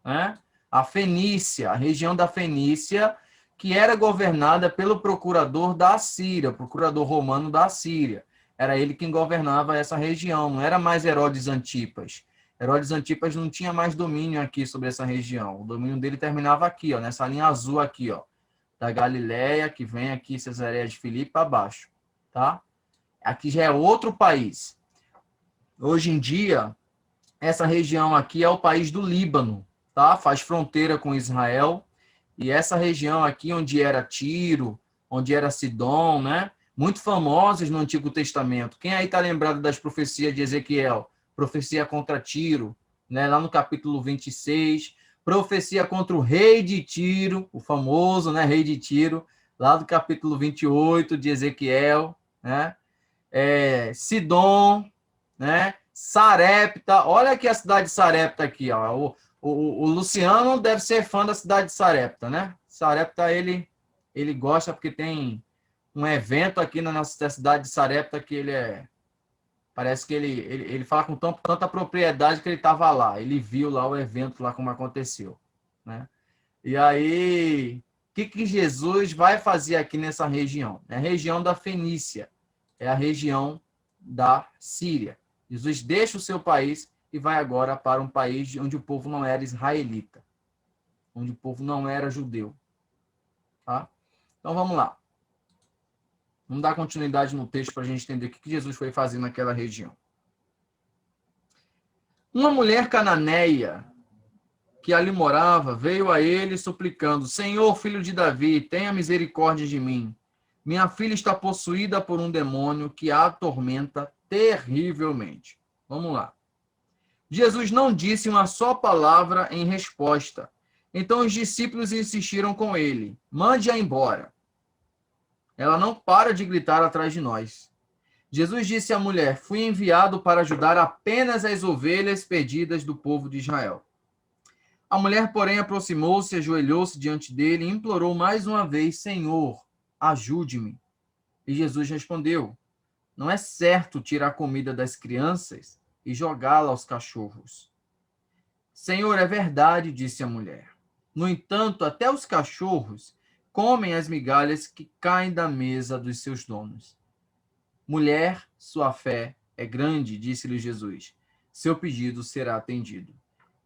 né? A Fenícia, a região da Fenícia, que era governada pelo procurador da Síria, procurador romano da Síria. Era ele quem governava essa região, não era mais Herodes Antipas. Herodes Antipas não tinha mais domínio aqui sobre essa região. O domínio dele terminava aqui, ó, nessa linha azul aqui, ó, da Galileia, que vem aqui, Cesareia de Filipe, para baixo, tá? Aqui já é outro país. Hoje em dia, essa região aqui é o país do Líbano, tá? Faz fronteira com Israel. E essa região aqui, onde era Tiro, onde era Sidom, né? Muito famosas no Antigo Testamento. Quem aí está lembrado das profecias de Ezequiel? Profecia contra Tiro, né? Lá no capítulo 26. Profecia contra o rei de Tiro, o famoso, né? Rei de Tiro, lá do capítulo 28 de Ezequiel, né? Sidom, né? Sarepta, olha aqui a cidade de Sarepta aqui, ó. O Luciano deve ser fã da cidade de Sarepta, né? Sarepta, ele ele gosta porque tem um evento aqui na nossa cidade de Sarepta que parece que ele fala com tanta propriedade que ele estava lá. Ele viu lá o evento, lá como aconteceu, né? E aí, o que Jesus vai fazer aqui nessa região? É a região da Fenícia, é a região da Síria. Jesus deixa o seu país e vai agora para um país onde o povo não era israelita, onde o povo não era judeu. Tá? Então vamos lá. Vamos dar continuidade no texto para a gente entender o que Jesus foi fazer naquela região. Uma mulher cananeia que ali morava veio a ele suplicando: Senhor, filho de Davi, tenha misericórdia de mim. Minha filha está possuída por um demônio que a atormenta terrivelmente. Vamos lá. Jesus não disse uma só palavra em resposta. Então os discípulos insistiram com ele: mande-a embora. Ela não para de gritar atrás de nós. Jesus disse à mulher: fui enviado para ajudar apenas as ovelhas perdidas do povo de Israel. A mulher, porém, aproximou-se, ajoelhou-se diante dele e implorou mais uma vez: Senhor, ajude-me. E Jesus respondeu: não é certo tirar a comida das crianças e jogá-la aos cachorros. Senhor, é verdade, disse a mulher. No entanto, até os cachorros comem as migalhas que caem da mesa dos seus donos. Mulher, sua fé é grande, disse-lhe Jesus. Seu pedido será atendido.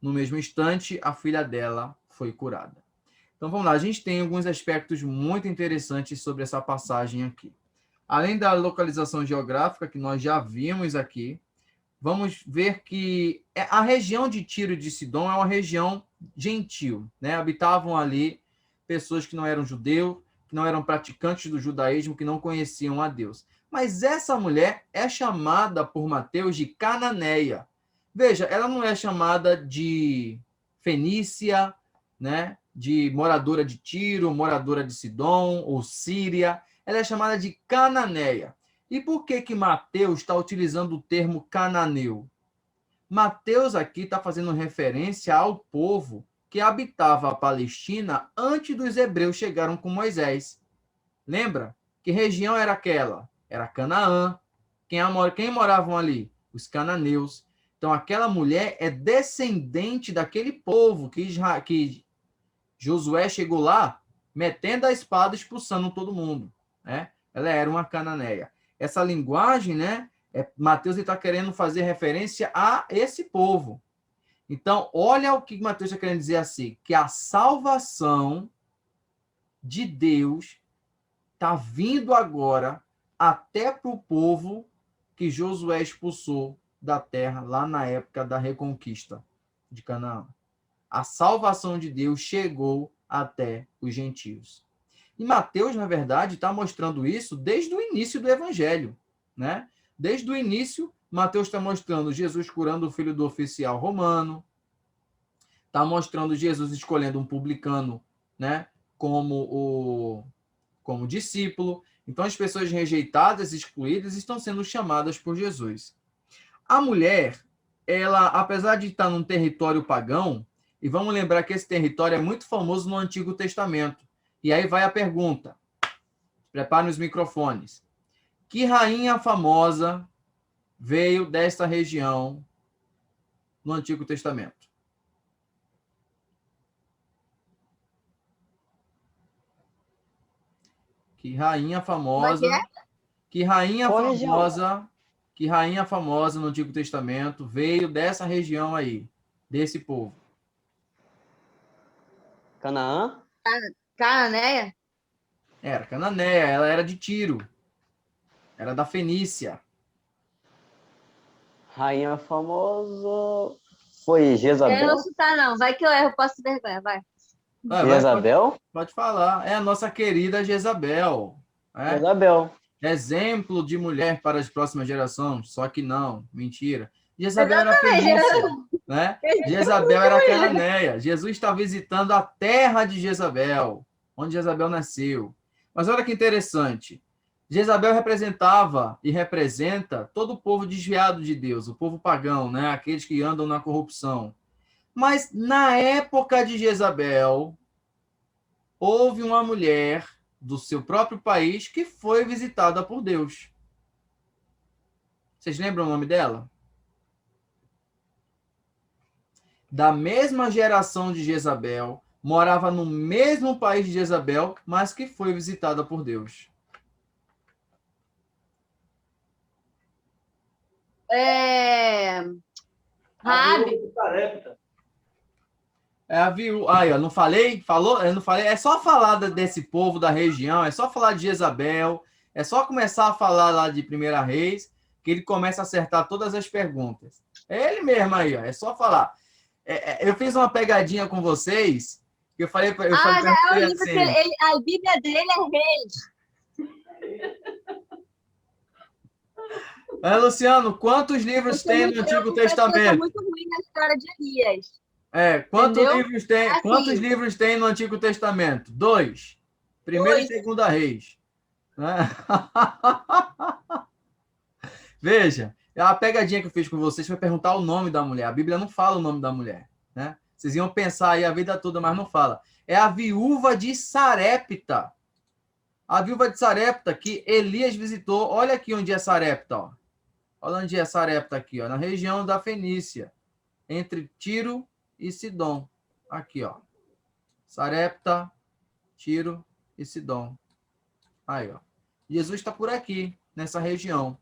No mesmo instante, a filha dela foi curada. Então vamos lá, a gente tem alguns aspectos muito interessantes sobre essa passagem aqui. Além da localização geográfica, que nós já vimos aqui, vamos ver que a região de Tiro e de Sidom é uma região gentil, né? Habitavam ali pessoas que não eram judeus, que não eram praticantes do judaísmo, que não conheciam a Deus. Mas essa mulher é chamada por Mateus de cananeia. Veja, ela não é chamada de fenícia, né? De moradora de Tiro, moradora de Sidom ou Síria. Ela é chamada de cananeia. E por que Mateus está utilizando o termo cananeu? Mateus aqui está fazendo referência ao povo que habitava a Palestina antes dos hebreus chegaram com Moisés. Lembra? Que região era aquela? Era Canaã. Quem moravam ali? Os cananeus. Então, aquela mulher é descendente daquele povo que Josué chegou lá metendo a espada, expulsando todo mundo, né? Ela era uma cananeia. Essa linguagem, né? Mateus está querendo fazer referência a esse povo. Então, olha o que Mateus está querendo dizer assim, que a salvação de Deus está vindo agora até para o povo que Josué expulsou da terra lá na época da reconquista de Canaã. A salvação de Deus chegou até os gentios. E Mateus, na verdade, está mostrando isso desde o início do evangelho, né? Desde o início, Mateus está mostrando Jesus curando o filho do oficial romano, está mostrando Jesus escolhendo um publicano, né, como discípulo. Então, as pessoas rejeitadas, excluídas, estão sendo chamadas por Jesus. A mulher, ela, apesar de estar num território pagão, e vamos lembrar que esse território é muito famoso no Antigo Testamento. E aí vai a pergunta. Preparem os microfones. Que rainha famosa veio desta região no Antigo Testamento? Que rainha famosa, que rainha Qual região? famosa, que rainha famosa no Antigo Testamento veio dessa região aí, desse povo? Canaã? Cananeia? Era cananeia, ela era de Tiro. Era da Fenícia. Rainha famosa. Foi Eu Jezabel? não vou chutar, não. Vai que eu erro, posso ter vergonha. Vai. Jezabel? Pode falar. É a nossa querida Jezabel. É? Jezabel. Exemplo de mulher para as próximas gerações. Só que não, mentira. Jezabel era Exatamente. fenícia, né? Jezabel era cananeia. Jesus está visitando a terra de Jezabel, onde Jezabel nasceu. Mas olha que interessante. Jezabel representava e representa todo o povo desviado de Deus, o povo pagão, né? Aqueles que andam na corrupção. Mas na época de Jezabel, houve uma mulher do seu próprio país que foi visitada por Deus. Vocês lembram o nome dela? Da mesma geração de Jezabel, morava no mesmo país de Jezabel, mas que foi visitada por Deus. Raabe. É a viúva. Aí, ó, não falei? Falou? Eu não falei? É só falar desse povo da região, é só falar de Jezabel, é só começar a falar lá de Primeira Reis, que ele começa a acertar todas as perguntas. É ele mesmo aí, ó, é só falar. Eu fiz uma pegadinha com vocês, que eu falei para Já é o livro assim, que a Bíblia dele é Reis. Luciano, quantos livros tem no Antigo Eu sou Testamento? muito ruim na história de Elias. Quantos Entendeu? livros tem? Assim, Quantos livros tem no Antigo Testamento? 2. Primeira e Segunda Reis. Né? Veja, a pegadinha que eu fiz com vocês foi perguntar o nome da mulher. A Bíblia não fala o nome da mulher, né? Vocês iam pensar aí a vida toda, mas não fala. É a viúva de Sarepta. A viúva de Sarepta que Elias visitou. Olha aqui onde é Sarepta, ó. Olha onde é Sarepta aqui, ó, na região da Fenícia, entre Tiro e Sidom. Aqui, ó. Sarepta, Tiro e Sidom. Aí, ó. Jesus está por aqui, nessa região.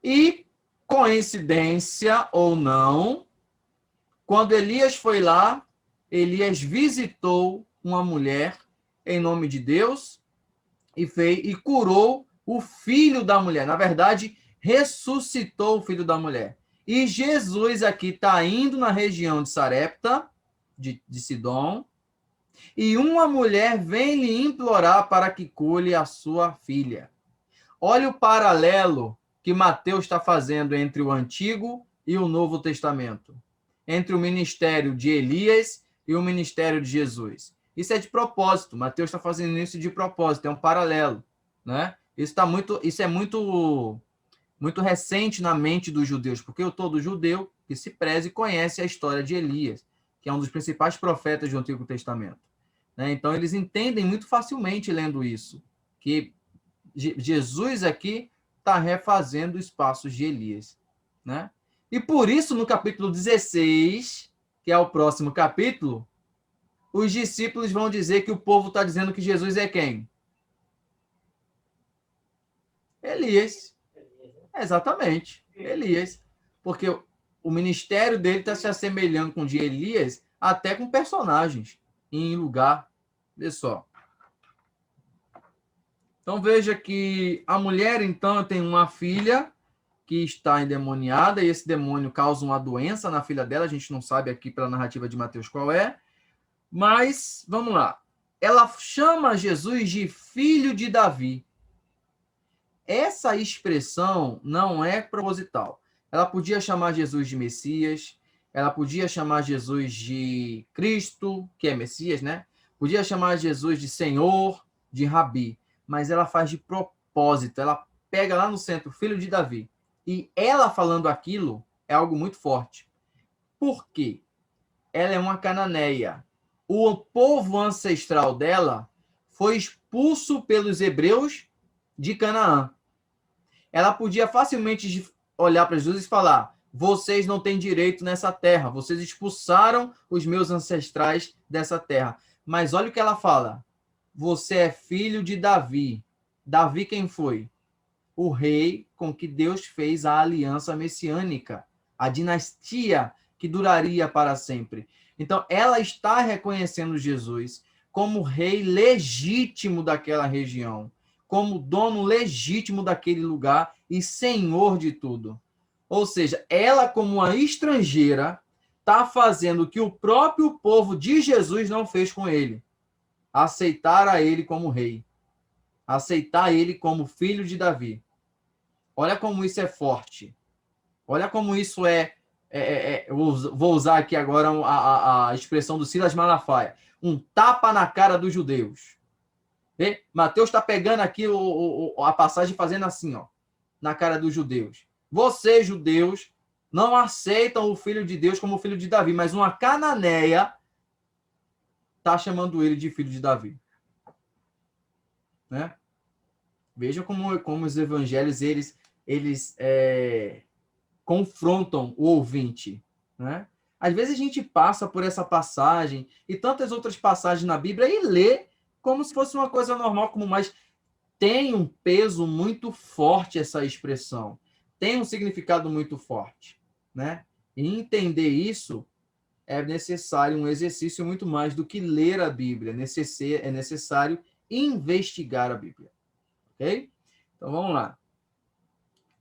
E, coincidência ou não, quando Elias foi lá, Elias visitou uma mulher em nome de Deus e curou o filho da mulher. Na verdade, ressuscitou o filho da mulher. E Jesus aqui está indo na região de Sarepta, de Sidom, e uma mulher vem lhe implorar para que cure a sua filha. Olha o paralelo que Mateus está fazendo entre o Antigo e o Novo Testamento, entre o ministério de Elias e o ministério de Jesus. Isso é de propósito. Mateus está fazendo isso de propósito, é um paralelo, né? Isso é muito recente na mente dos judeus, porque todo judeu que se preze conhece a história de Elias, que é um dos principais profetas do Antigo Testamento, né? Então, eles entendem muito facilmente lendo isso, que Jesus aqui está refazendo os passos de Elias, né? E por isso, no capítulo 16, que é o próximo capítulo, os discípulos vão dizer que o povo está dizendo que Jesus é quem? Elias. Exatamente, Elias. Porque o ministério dele está se assemelhando com o de Elias, até com personagens em lugar. Vê só. Então veja que a mulher, então, tem uma filha que está endemoniada, e esse demônio causa uma doença na filha dela, a gente não sabe aqui pela narrativa de Mateus qual é, mas vamos lá. Ela chama Jesus de filho de Davi. Essa expressão não é proposital. Ela podia chamar Jesus de Messias, ela podia chamar Jesus de Cristo, que é Messias, né? Podia chamar Jesus de Senhor, de Rabi, mas ela faz de propósito, ela pega lá no centro, filho de Davi. E ela falando aquilo é algo muito forte. Por quê? Ela é uma cananeia. O povo ancestral dela foi expulso pelos hebreus de Canaã. Ela podia facilmente olhar para Jesus e falar: vocês não têm direito nessa terra, vocês expulsaram os meus ancestrais dessa terra. Mas olha o que ela fala: você é filho de Davi. Davi quem foi? O rei com que Deus fez a aliança messiânica, a dinastia que duraria para sempre. Então, ela está reconhecendo Jesus como rei legítimo daquela região, como dono legítimo daquele lugar e senhor de tudo. Ou seja, ela, como uma estrangeira, está fazendo o que o próprio povo de Jesus não fez com ele: aceitar a ele como rei, aceitar ele como filho de Davi. Olha como isso é forte. Olha como isso eu vou usar aqui agora a expressão do Silas Malafaia: um tapa na cara dos judeus. Vê? Mateus está pegando aqui a passagem fazendo assim, ó, na cara dos judeus. Vocês, judeus, não aceitam o filho de Deus como filho de Davi, mas uma cananeia está chamando ele de filho de Davi. né? Veja como os evangelhos, eles confrontam o ouvinte, né? Às vezes a gente passa por essa passagem e tantas outras passagens na Bíblia e lê como se fosse uma coisa normal, mas tem um peso muito forte essa expressão, tem um significado muito forte, né? E entender isso é necessário um exercício muito mais do que ler a Bíblia, é necessário investigar a Bíblia, ok? Então vamos lá.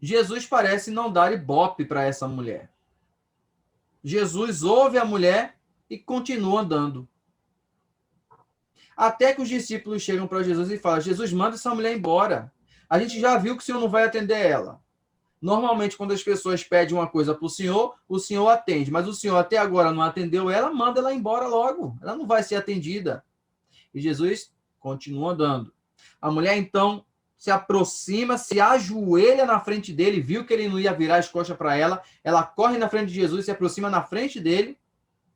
Jesus parece não dar ibope para essa mulher. Jesus ouve a mulher e continua andando. Até que os discípulos chegam para Jesus e falam: Jesus, manda essa mulher embora. A gente já viu que o Senhor não vai atender ela. Normalmente, quando as pessoas pedem uma coisa para o Senhor atende. Mas o Senhor até agora não atendeu ela, manda ela embora logo. Ela não vai ser atendida. E Jesus continua andando. A mulher, então, se aproxima, se ajoelha na frente dele, viu que ele não ia virar as costas para ela, ela corre na frente de Jesus, se aproxima na frente dele,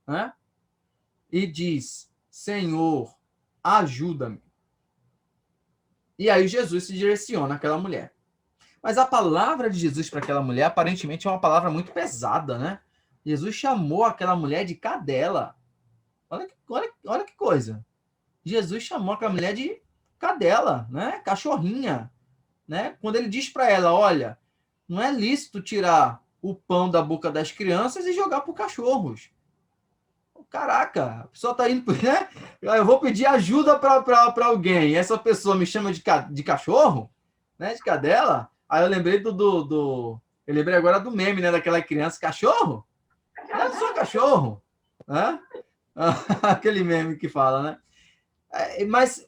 né? E diz: Senhor, ajuda-me. E aí Jesus se direciona àquela mulher. Mas a palavra de Jesus para aquela mulher aparentemente é uma palavra muito pesada, né? Jesus chamou aquela mulher de cadela. Olha que coisa. Jesus chamou aquela mulher de cadela, né? Cachorrinha, né? Quando ele diz para ela, olha, não é lícito tirar o pão da boca das crianças e jogar para os cachorros. Caraca, a pessoa está indo, né? Eu vou pedir ajuda para alguém. Essa pessoa me chama de cachorro, né? De cadela. Aí eu lembrei eu lembrei agora do meme, né? Daquela criança, cachorro? Não é só cachorro, né? Aquele meme que fala, né? Mas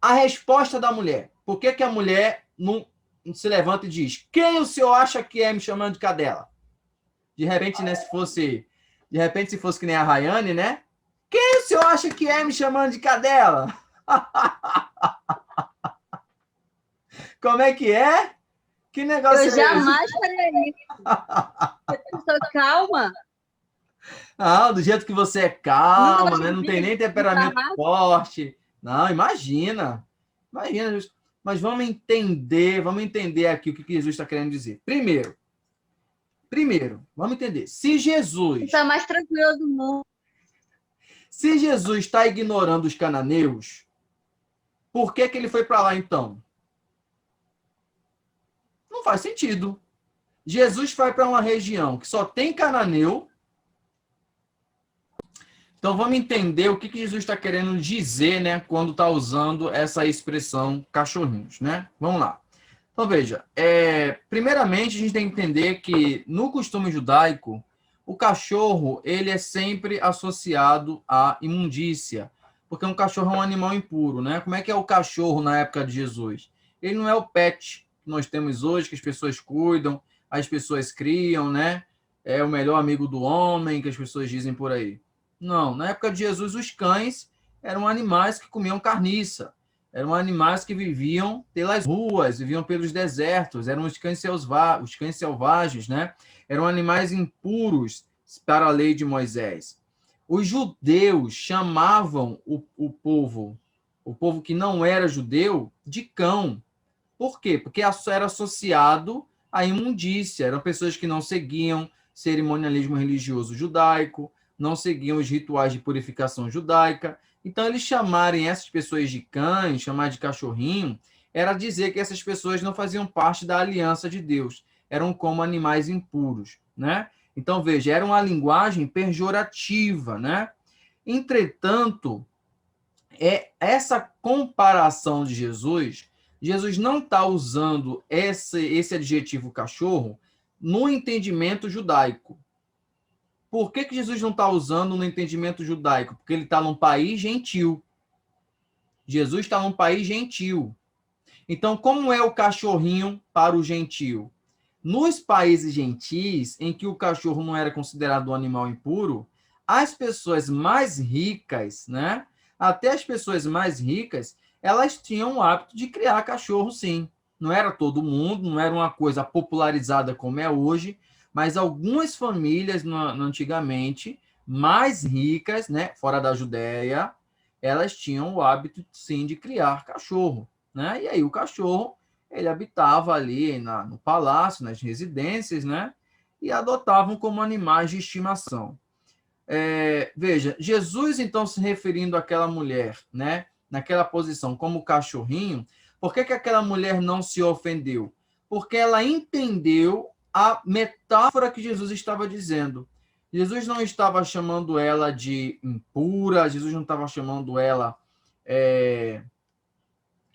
a resposta da mulher, por que a mulher não se levanta e diz: quem o senhor acha que é me chamando de cadela? De repente, né, se fosse que nem a Rayane, né? Quem o senhor acha que é me chamando de cadela? Como é que é? Que negócio Eu jamais faria isso. Eu sou calma. Ah, do jeito que você é calma, né? Não tem nem temperamento forte. Não, imagina. Mas vamos entender aqui o que Jesus está querendo dizer. Primeiro, vamos entender. Se Jesus está mais tranquilo do mundo. Se Jesus está ignorando os cananeus, por que ele foi para lá então? Não faz sentido. Jesus vai para uma região que só tem cananeu. Então vamos entender o que Jesus está querendo dizer, né, quando está usando essa expressão cachorrinhos, né? Vamos lá. Então veja, primeiramente a gente tem que entender que no costume judaico o cachorro ele é sempre associado à imundícia, porque um cachorro é um animal impuro, né? Como é que é o cachorro na época de Jesus? Ele não é o pet que nós temos hoje, que as pessoas cuidam, as pessoas criam, né? É o melhor amigo do homem, que as pessoas dizem por aí. Não, na época de Jesus, os cães eram animais que comiam carniça, eram animais que viviam pelas ruas, viviam pelos desertos, eram os cães selvagens, né? Eram animais impuros para a lei de Moisés. Os judeus chamavam o povo que não era judeu, de cão. Por quê? Porque era associado à imundícia. Eram pessoas que não seguiam cerimonialismo religioso judaico, não seguiam os rituais de purificação judaica. Então, eles chamarem essas pessoas de cães, chamar de cachorrinho, era dizer que essas pessoas não faziam parte da aliança de Deus, eram como animais impuros, né? Então, veja, era uma linguagem pejorativa, né? Entretanto, essa comparação de Jesus não está usando esse adjetivo cachorro no entendimento judaico. Por que Jesus não está usando no entendimento judaico? Porque ele está num país gentil. Jesus está num país gentil. Então, como é o cachorrinho para o gentil? Nos países gentis, em que o cachorro não era considerado um animal impuro, as pessoas mais ricas, né? Até as pessoas mais ricas, elas tinham o hábito de criar cachorro, sim. Não era todo mundo, não era uma coisa popularizada como é hoje, mas algumas famílias, antigamente, mais ricas, né, fora da Judéia, elas tinham o hábito, sim, de criar cachorro, né? E aí o cachorro, ele habitava ali no palácio, nas residências, né? E adotavam como animais de estimação. Veja, Jesus, então, se referindo àquela mulher, né? Naquela posição, como cachorrinho, por que aquela mulher não se ofendeu? Porque ela entendeu a metáfora que Jesus estava dizendo. Jesus não estava chamando ela de impura, Jesus não estava chamando ela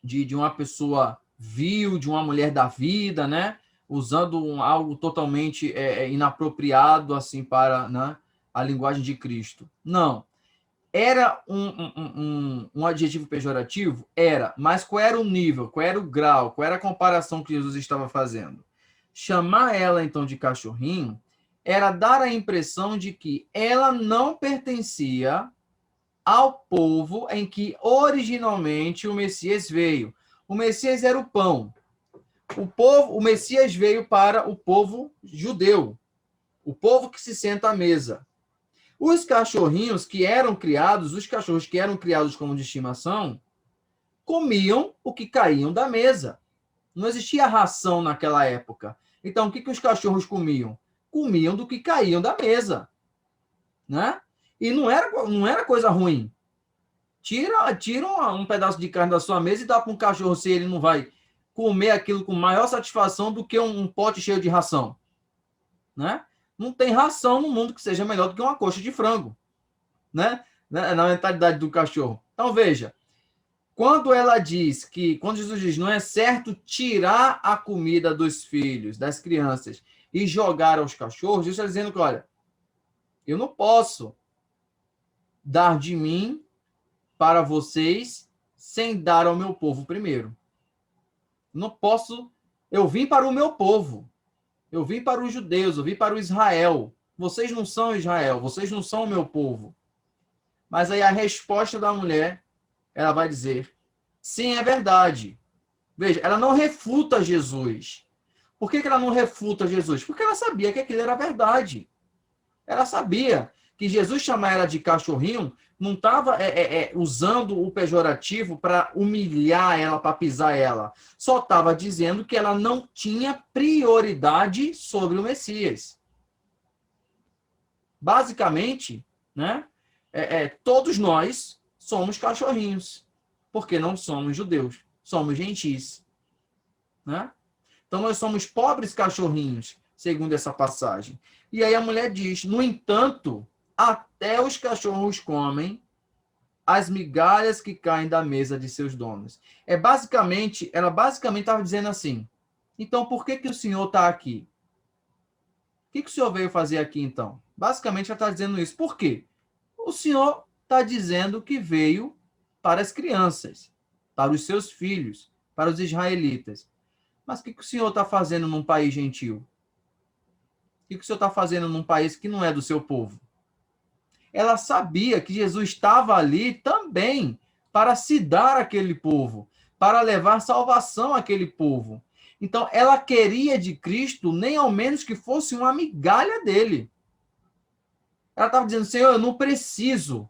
de uma pessoa vil, de uma mulher da vida, né? Usando algo totalmente inapropriado assim para, né, a linguagem de Cristo. Não. Era um adjetivo pejorativo? Era. Mas qual era o nível? Qual era o grau? Qual era a comparação que Jesus estava fazendo? Chamar ela, então, de cachorrinho era dar a impressão de que ela não pertencia ao povo em que originalmente o Messias veio. O Messias era o pão. O Messias veio para o povo judeu, o povo que se senta à mesa. Os cachorrinhos que eram criados, os cachorros que eram criados como de estimação, comiam o que caíam da mesa. Não existia ração naquela época. Então, o que os cachorros comiam? Comiam do que caíam da mesa, né? E não era coisa ruim. Tira um pedaço de carne da sua mesa e dá para um cachorro, se ele não vai comer aquilo com maior satisfação do que um pote cheio de ração, né? Não tem ração no mundo que seja melhor do que uma coxa de frango, né? Na mentalidade do cachorro. Então, veja, quando Jesus diz, não é certo tirar a comida dos filhos, das crianças, e jogar aos cachorros, Jesus está dizendo que, olha, eu não posso dar de mim para vocês sem dar ao meu povo primeiro. Não posso. Eu vim para o meu povo. Eu vim para os judeus, eu vim para o Israel. Vocês não são Israel, vocês não são o meu povo. Mas aí a resposta da mulher, ela vai dizer, sim, é verdade. Veja, ela não refuta Jesus. Por que ela não refuta Jesus? Porque ela sabia que aquilo era verdade. Ela sabia que Jesus chamar ela de cachorrinho não estava usando o pejorativo para humilhar ela, para pisar ela. Só estava dizendo que ela não tinha prioridade sobre o Messias. Basicamente, né, todos nós somos cachorrinhos, porque não somos judeus, somos gentis, né? Então, nós somos pobres cachorrinhos, segundo essa passagem. E aí a mulher diz, no entanto, até os cachorros comem as migalhas que caem da mesa de seus donos. Ela basicamente estava dizendo assim, então, por que o senhor está aqui? O que o senhor veio fazer aqui, então? Basicamente, ela está dizendo isso. Por quê? O senhor está dizendo que veio para as crianças, para os seus filhos, para os israelitas. Mas o que o senhor está fazendo num país gentil? O que o senhor está fazendo num país que não é do seu povo? Ela sabia que Jesus estava ali também para se dar àquele povo, para levar salvação àquele povo. Então, ela queria de Cristo nem ao menos que fosse uma migalha dele. Ela estava dizendo, Senhor, eu não preciso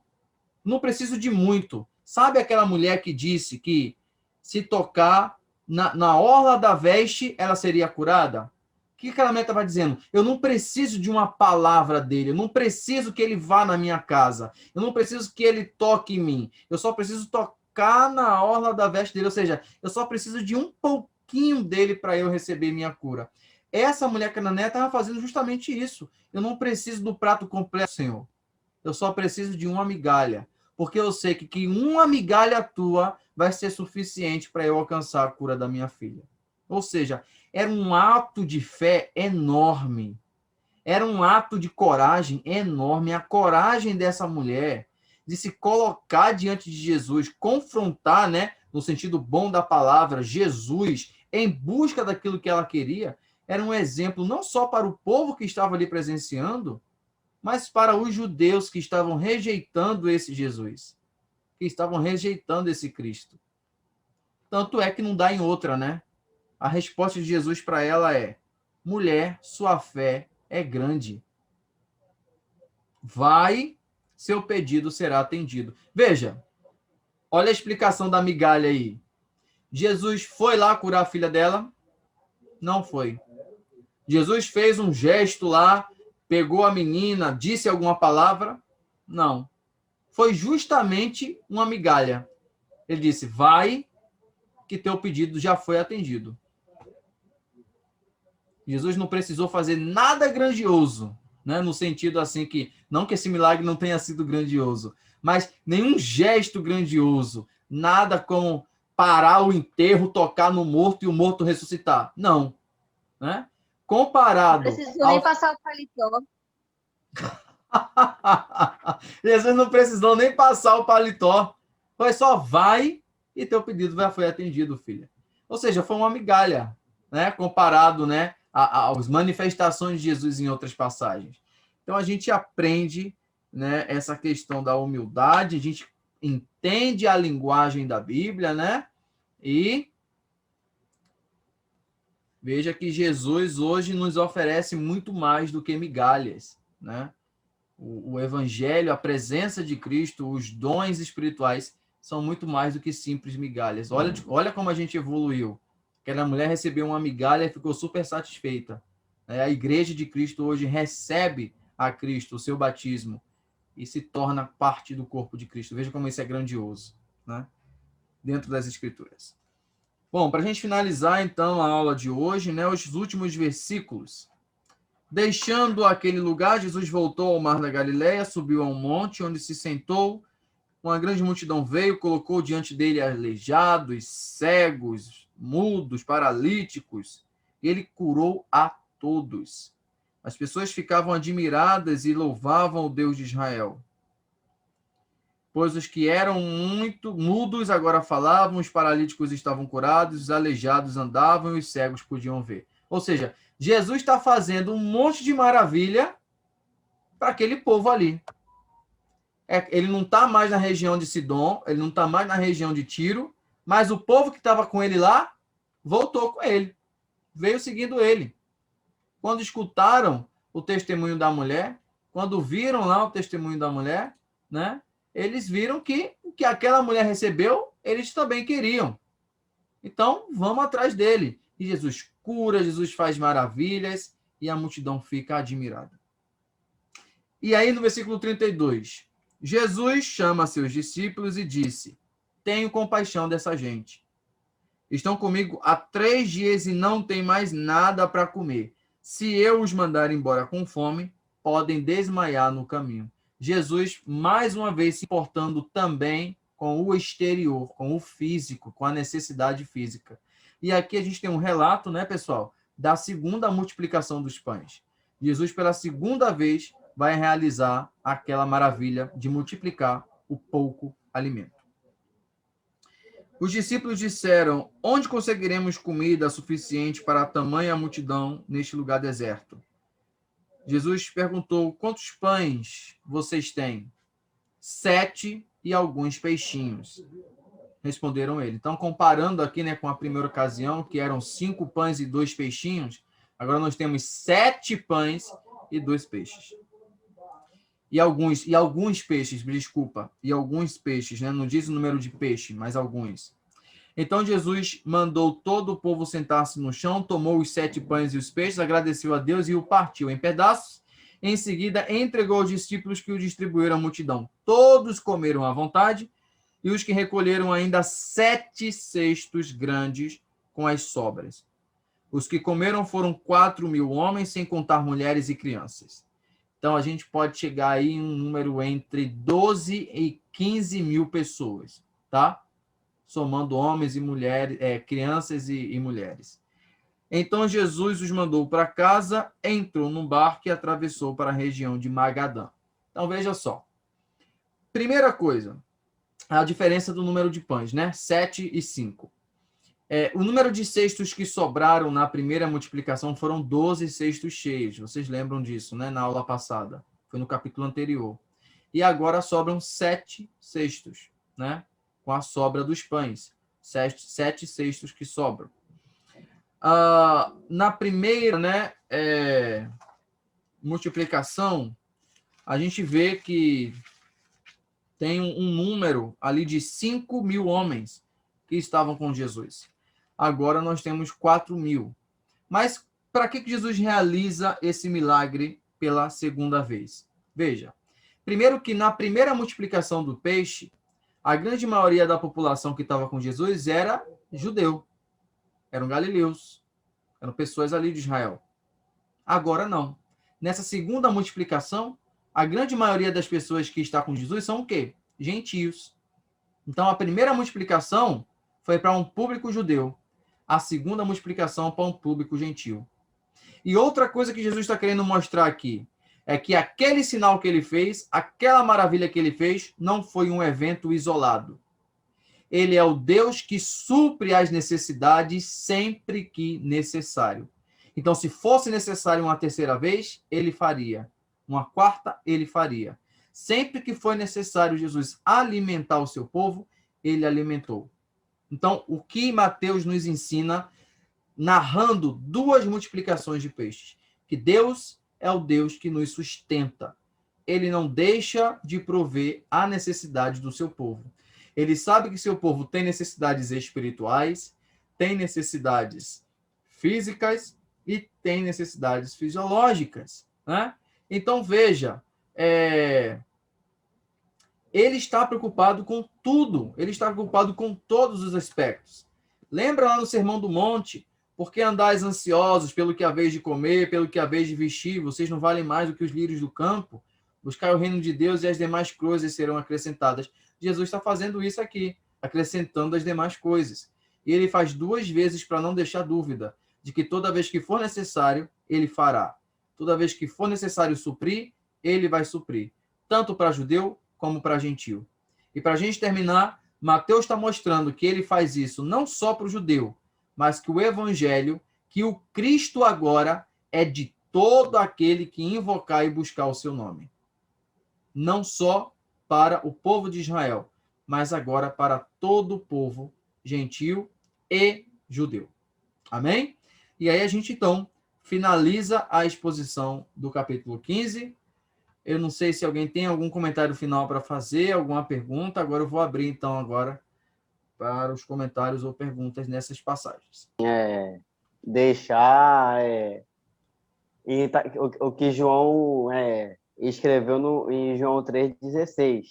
de muito. Sabe aquela mulher que disse que se tocar na orla da veste, ela seria curada? O que aquela mulher estava dizendo? Eu não preciso de uma palavra dele, eu não preciso que ele vá na minha casa, eu não preciso que ele toque em mim, eu só preciso tocar na orla da veste dele, ou seja, eu só preciso de um pouquinho dele para eu receber minha cura. Essa mulher cananeia estava fazendo justamente isso. Eu não preciso do prato completo, Senhor. Eu só preciso de uma migalha, porque eu sei que uma migalha tua vai ser suficiente para eu alcançar a cura da minha filha. Ou seja, era um ato de fé enorme. Era um ato de coragem enorme. A coragem dessa mulher de se colocar diante de Jesus, confrontar, né, no sentido bom da palavra, Jesus, em busca daquilo que ela queria, era um exemplo não só para o povo que estava ali presenciando, mas para os judeus que estavam rejeitando esse Jesus, que estavam rejeitando esse Cristo. Tanto é que não dá em outra, né? A resposta de Jesus para ela é, mulher, sua fé é grande. Vai, seu pedido será atendido. Veja, olha a explicação da migalha aí. Jesus foi lá curar a filha dela? Não foi. Jesus fez um gesto lá, pegou a menina, disse alguma palavra? Não. Foi justamente uma migalha. Ele disse, vai, que teu pedido já foi atendido. Jesus não precisou fazer nada grandioso, né? No sentido assim que, não que esse milagre não tenha sido grandioso, mas nenhum gesto grandioso, nada como parar o enterro, tocar no morto e o morto ressuscitar. Não, né? Não Comparado precisou nem passar o paletó. Jesus não precisou nem passar o paletó. Foi só vai e teu pedido já foi atendido, filha. Ou seja, foi uma migalha, né? Comparado, né, às manifestações de Jesus em outras passagens. Então a gente aprende, né, essa questão da humildade, a gente entende a linguagem da Bíblia, né? E veja que Jesus hoje nos oferece muito mais do que migalhas, né? O evangelho, a presença de Cristo, os dons espirituais são muito mais do que simples migalhas. Olha como a gente evoluiu. Aquela mulher recebeu uma migalha e ficou super satisfeita. A igreja de Cristo hoje recebe a Cristo, o seu batismo, e se torna parte do corpo de Cristo. Veja como isso é grandioso, né? Dentro das Escrituras. Bom, para a gente finalizar, então, a aula de hoje, né, os últimos versículos. Deixando aquele lugar, Jesus voltou ao mar da Galileia, subiu a um monte, onde se sentou. Uma grande multidão veio, colocou diante dele aleijados, cegos, mudos, paralíticos. E ele curou a todos. As pessoas ficavam admiradas e louvavam o Deus de Israel. Pois os que eram muito mudos agora falavam, os paralíticos estavam curados, os aleijados andavam e os cegos podiam ver. Ou seja, Jesus está fazendo um monte de maravilha para aquele povo ali. Ele não está mais na região de Sidom, ele não está mais na região de Tiro, mas o povo que estava com ele lá voltou com ele, veio seguindo ele. Quando escutaram o testemunho da mulher, quando viram lá o testemunho da mulher, né, eles viram que o que aquela mulher recebeu, eles também queriam. Então, vamos atrás dele. E Jesus cura, Jesus faz maravilhas e a multidão fica admirada. E aí, no versículo 32, Jesus chama seus discípulos e disse, tenho compaixão dessa gente. Estão comigo há 3 dias e não têm mais nada para comer. Se eu os mandar embora com fome, podem desmaiar no caminho. Jesus, mais uma vez, se importando também com o exterior, com o físico, com a necessidade física. E aqui a gente tem um relato, né, pessoal, da segunda multiplicação dos pães. Jesus, pela segunda vez, vai realizar aquela maravilha de multiplicar o pouco alimento. Os discípulos disseram, onde conseguiremos comida suficiente para tamanha multidão neste lugar deserto? Jesus perguntou, quantos pães vocês têm? 7 e alguns peixinhos. Responderam ele. Então, comparando aqui, né, com a primeira ocasião, que eram 5 pães e 2 peixinhos, agora nós temos 7 pães e 2 peixes. E alguns peixes, desculpa, e alguns peixes, né? Não diz o número de peixe, mas alguns. Então Jesus mandou todo o povo sentar-se no chão, tomou os 7 pães e os peixes, agradeceu a Deus e o partiu em pedaços. Em seguida, entregou aos discípulos que o distribuíram à multidão. Todos comeram à vontade, e os que recolheram ainda 7 cestos grandes com as sobras. Os que comeram foram 4.000 homens, sem contar mulheres e crianças. Então, a gente pode chegar aí em um número entre 12 e 15 mil pessoas, tá? Somando homens e mulheres, crianças e mulheres. Então, Jesus os mandou para casa, entrou num barco e atravessou para a região de Magadã. Então, veja só. Primeira coisa, a diferença do número de pães, né? 7 e 5. O número de cestos que sobraram na primeira multiplicação foram 12 cestos cheios. Vocês lembram disso, né? Na aula passada. Foi no capítulo anterior. E agora sobram 7 cestos, né? Com a sobra dos pães. 7 cestos que sobram. Na primeira, né, multiplicação, a gente vê que tem um número ali de 5.000 homens que estavam com Jesus. Agora nós temos 4.000. Mas para que Jesus realiza esse milagre pela segunda vez? Veja, primeiro que na primeira multiplicação do peixe, a grande maioria da população que estava com Jesus era judeu, eram galileus, eram pessoas ali de Israel. Agora não. Nessa segunda multiplicação, a grande maioria das pessoas que está com Jesus são o quê? Gentios. Então, a primeira multiplicação foi para um público judeu. A segunda multiplicação para um público gentio. E outra coisa que Jesus está querendo mostrar aqui é que aquele sinal que ele fez, aquela maravilha que ele fez, não foi um evento isolado. Ele é o Deus que supre as necessidades sempre que necessário. Então, se fosse necessário uma terceira vez, ele faria. Uma quarta, ele faria. Sempre que foi necessário Jesus alimentar o seu povo, ele alimentou. Então, o que Mateus nos ensina, narrando duas multiplicações de peixes? Que Deus é o Deus que nos sustenta. Ele não deixa de prover a necessidade do seu povo. Ele sabe que seu povo tem necessidades espirituais, tem necessidades físicas e tem necessidades fisiológicas, né? Então, veja, ele está preocupado com tudo, ele está preocupado com todos os aspectos. Lembra lá no Sermão do Monte, porque andais ansiosos pelo que haveis de comer, pelo que haveis de vestir, vocês não valem mais do que os lírios do campo? Buscai o reino de Deus e as demais coisas serão acrescentadas. Jesus está fazendo isso aqui, acrescentando as demais coisas. E ele faz duas vezes para não deixar dúvida de que toda vez que for necessário, ele fará. Toda vez que for necessário suprir, ele vai suprir. Tanto para judeu como para gentio. E para a gente terminar, Mateus está mostrando que ele faz isso não só para o judeu, mas que o evangelho, que o Cristo agora é de todo aquele que invocar e buscar o seu nome. Não só para o povo de Israel, mas agora para todo o povo gentio e judeu. Amém? E aí a gente, então, finaliza a exposição do capítulo 15. Eu não sei se alguém tem algum comentário final para fazer, alguma pergunta. Agora eu vou abrir, então, agora para os comentários ou perguntas nessas passagens. Deixar o que João escreveu em João 3,16.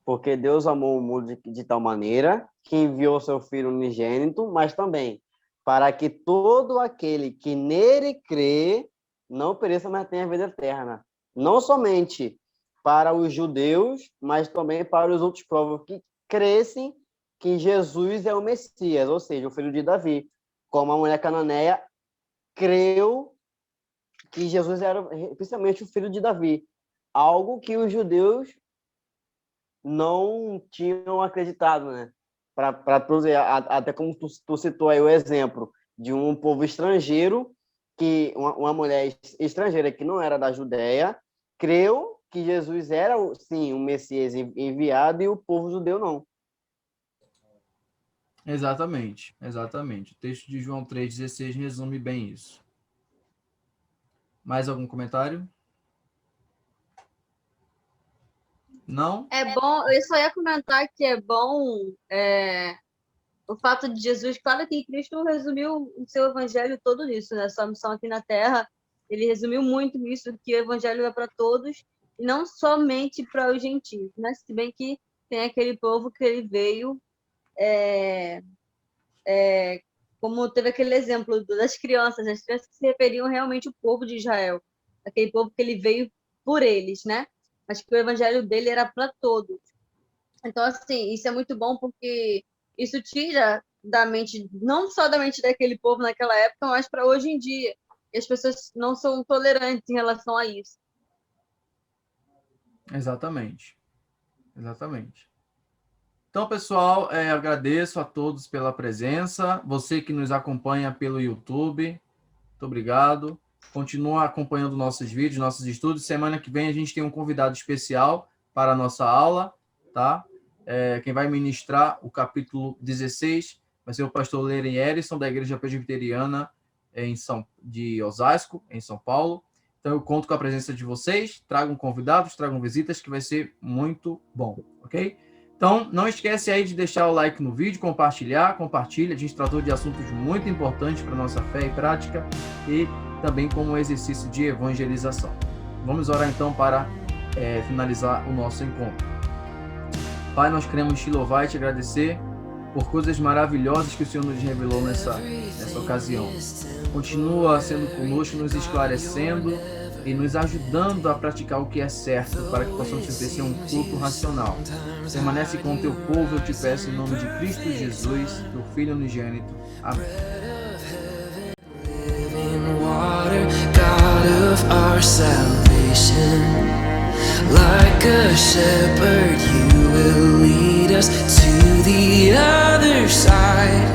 Porque Deus amou o mundo de tal maneira que enviou seu Filho unigênito, mas também para que todo aquele que nele crê não pereça, mas tenha vida eterna. Não somente para os judeus, mas também para os outros povos que crescem que Jesus é o Messias, ou seja, o filho de Davi. Como a mulher cananeia creu que Jesus era principalmente o filho de Davi. Algo que os judeus não tinham acreditado, né? Para todos, até como tu citou aí o exemplo de um povo estrangeiro, que uma mulher estrangeira que não era da Judéia, creu que Jesus era, sim, o Messias enviado e o povo judeu não. Exatamente, exatamente. O texto de João 3,16 resume bem isso. Mais algum comentário? Não? É bom, eu só ia comentar que é bom o fato de Jesus, claro que Cristo resumiu o seu evangelho todo nisso, né? Sua missão aqui na Terra, ele resumiu muito isso, que o evangelho é para todos, e não somente para os gentios, né? Se bem que tem aquele povo que ele veio, como teve aquele exemplo das crianças, as crianças se referiam realmente ao povo de Israel, aquele povo que ele veio por eles, né? Mas que o evangelho dele era para todos. Então, assim, isso é muito bom porque isso tira da mente, não só da mente daquele povo naquela época, mas para hoje em dia. E as pessoas não são tolerantes em relação a isso. Exatamente. Exatamente. Então, pessoal, agradeço a todos pela presença. Você que nos acompanha pelo YouTube, muito obrigado. Continua acompanhando nossos vídeos, nossos estudos. Semana que vem a gente tem um convidado especial para a nossa aula, tá? Quem vai ministrar o capítulo 16 vai ser o pastor Leren Erison, da Igreja Presbiteriana de Osasco, em São Paulo. Então, eu conto com a presença de vocês. Tragam convidados, tragam visitas, que vai ser muito bom, ok? Então, não esquece aí de deixar o like no vídeo, compartilha. A gente tratou de assuntos muito importantes para a nossa fé e prática e também como exercício de evangelização. Vamos orar então para finalizar o nosso encontro. Pai, nós queremos te louvar e te agradecer por coisas maravilhosas que o Senhor nos revelou nessa ocasião. Continua sendo conosco, nos esclarecendo e nos ajudando a praticar o que é certo, para que possamos exercer um culto racional. Permanece com o teu povo, eu te peço em nome de Cristo Jesus, teu Filho unigênito. Amém. Like a shepherd, you will lead us to the other side.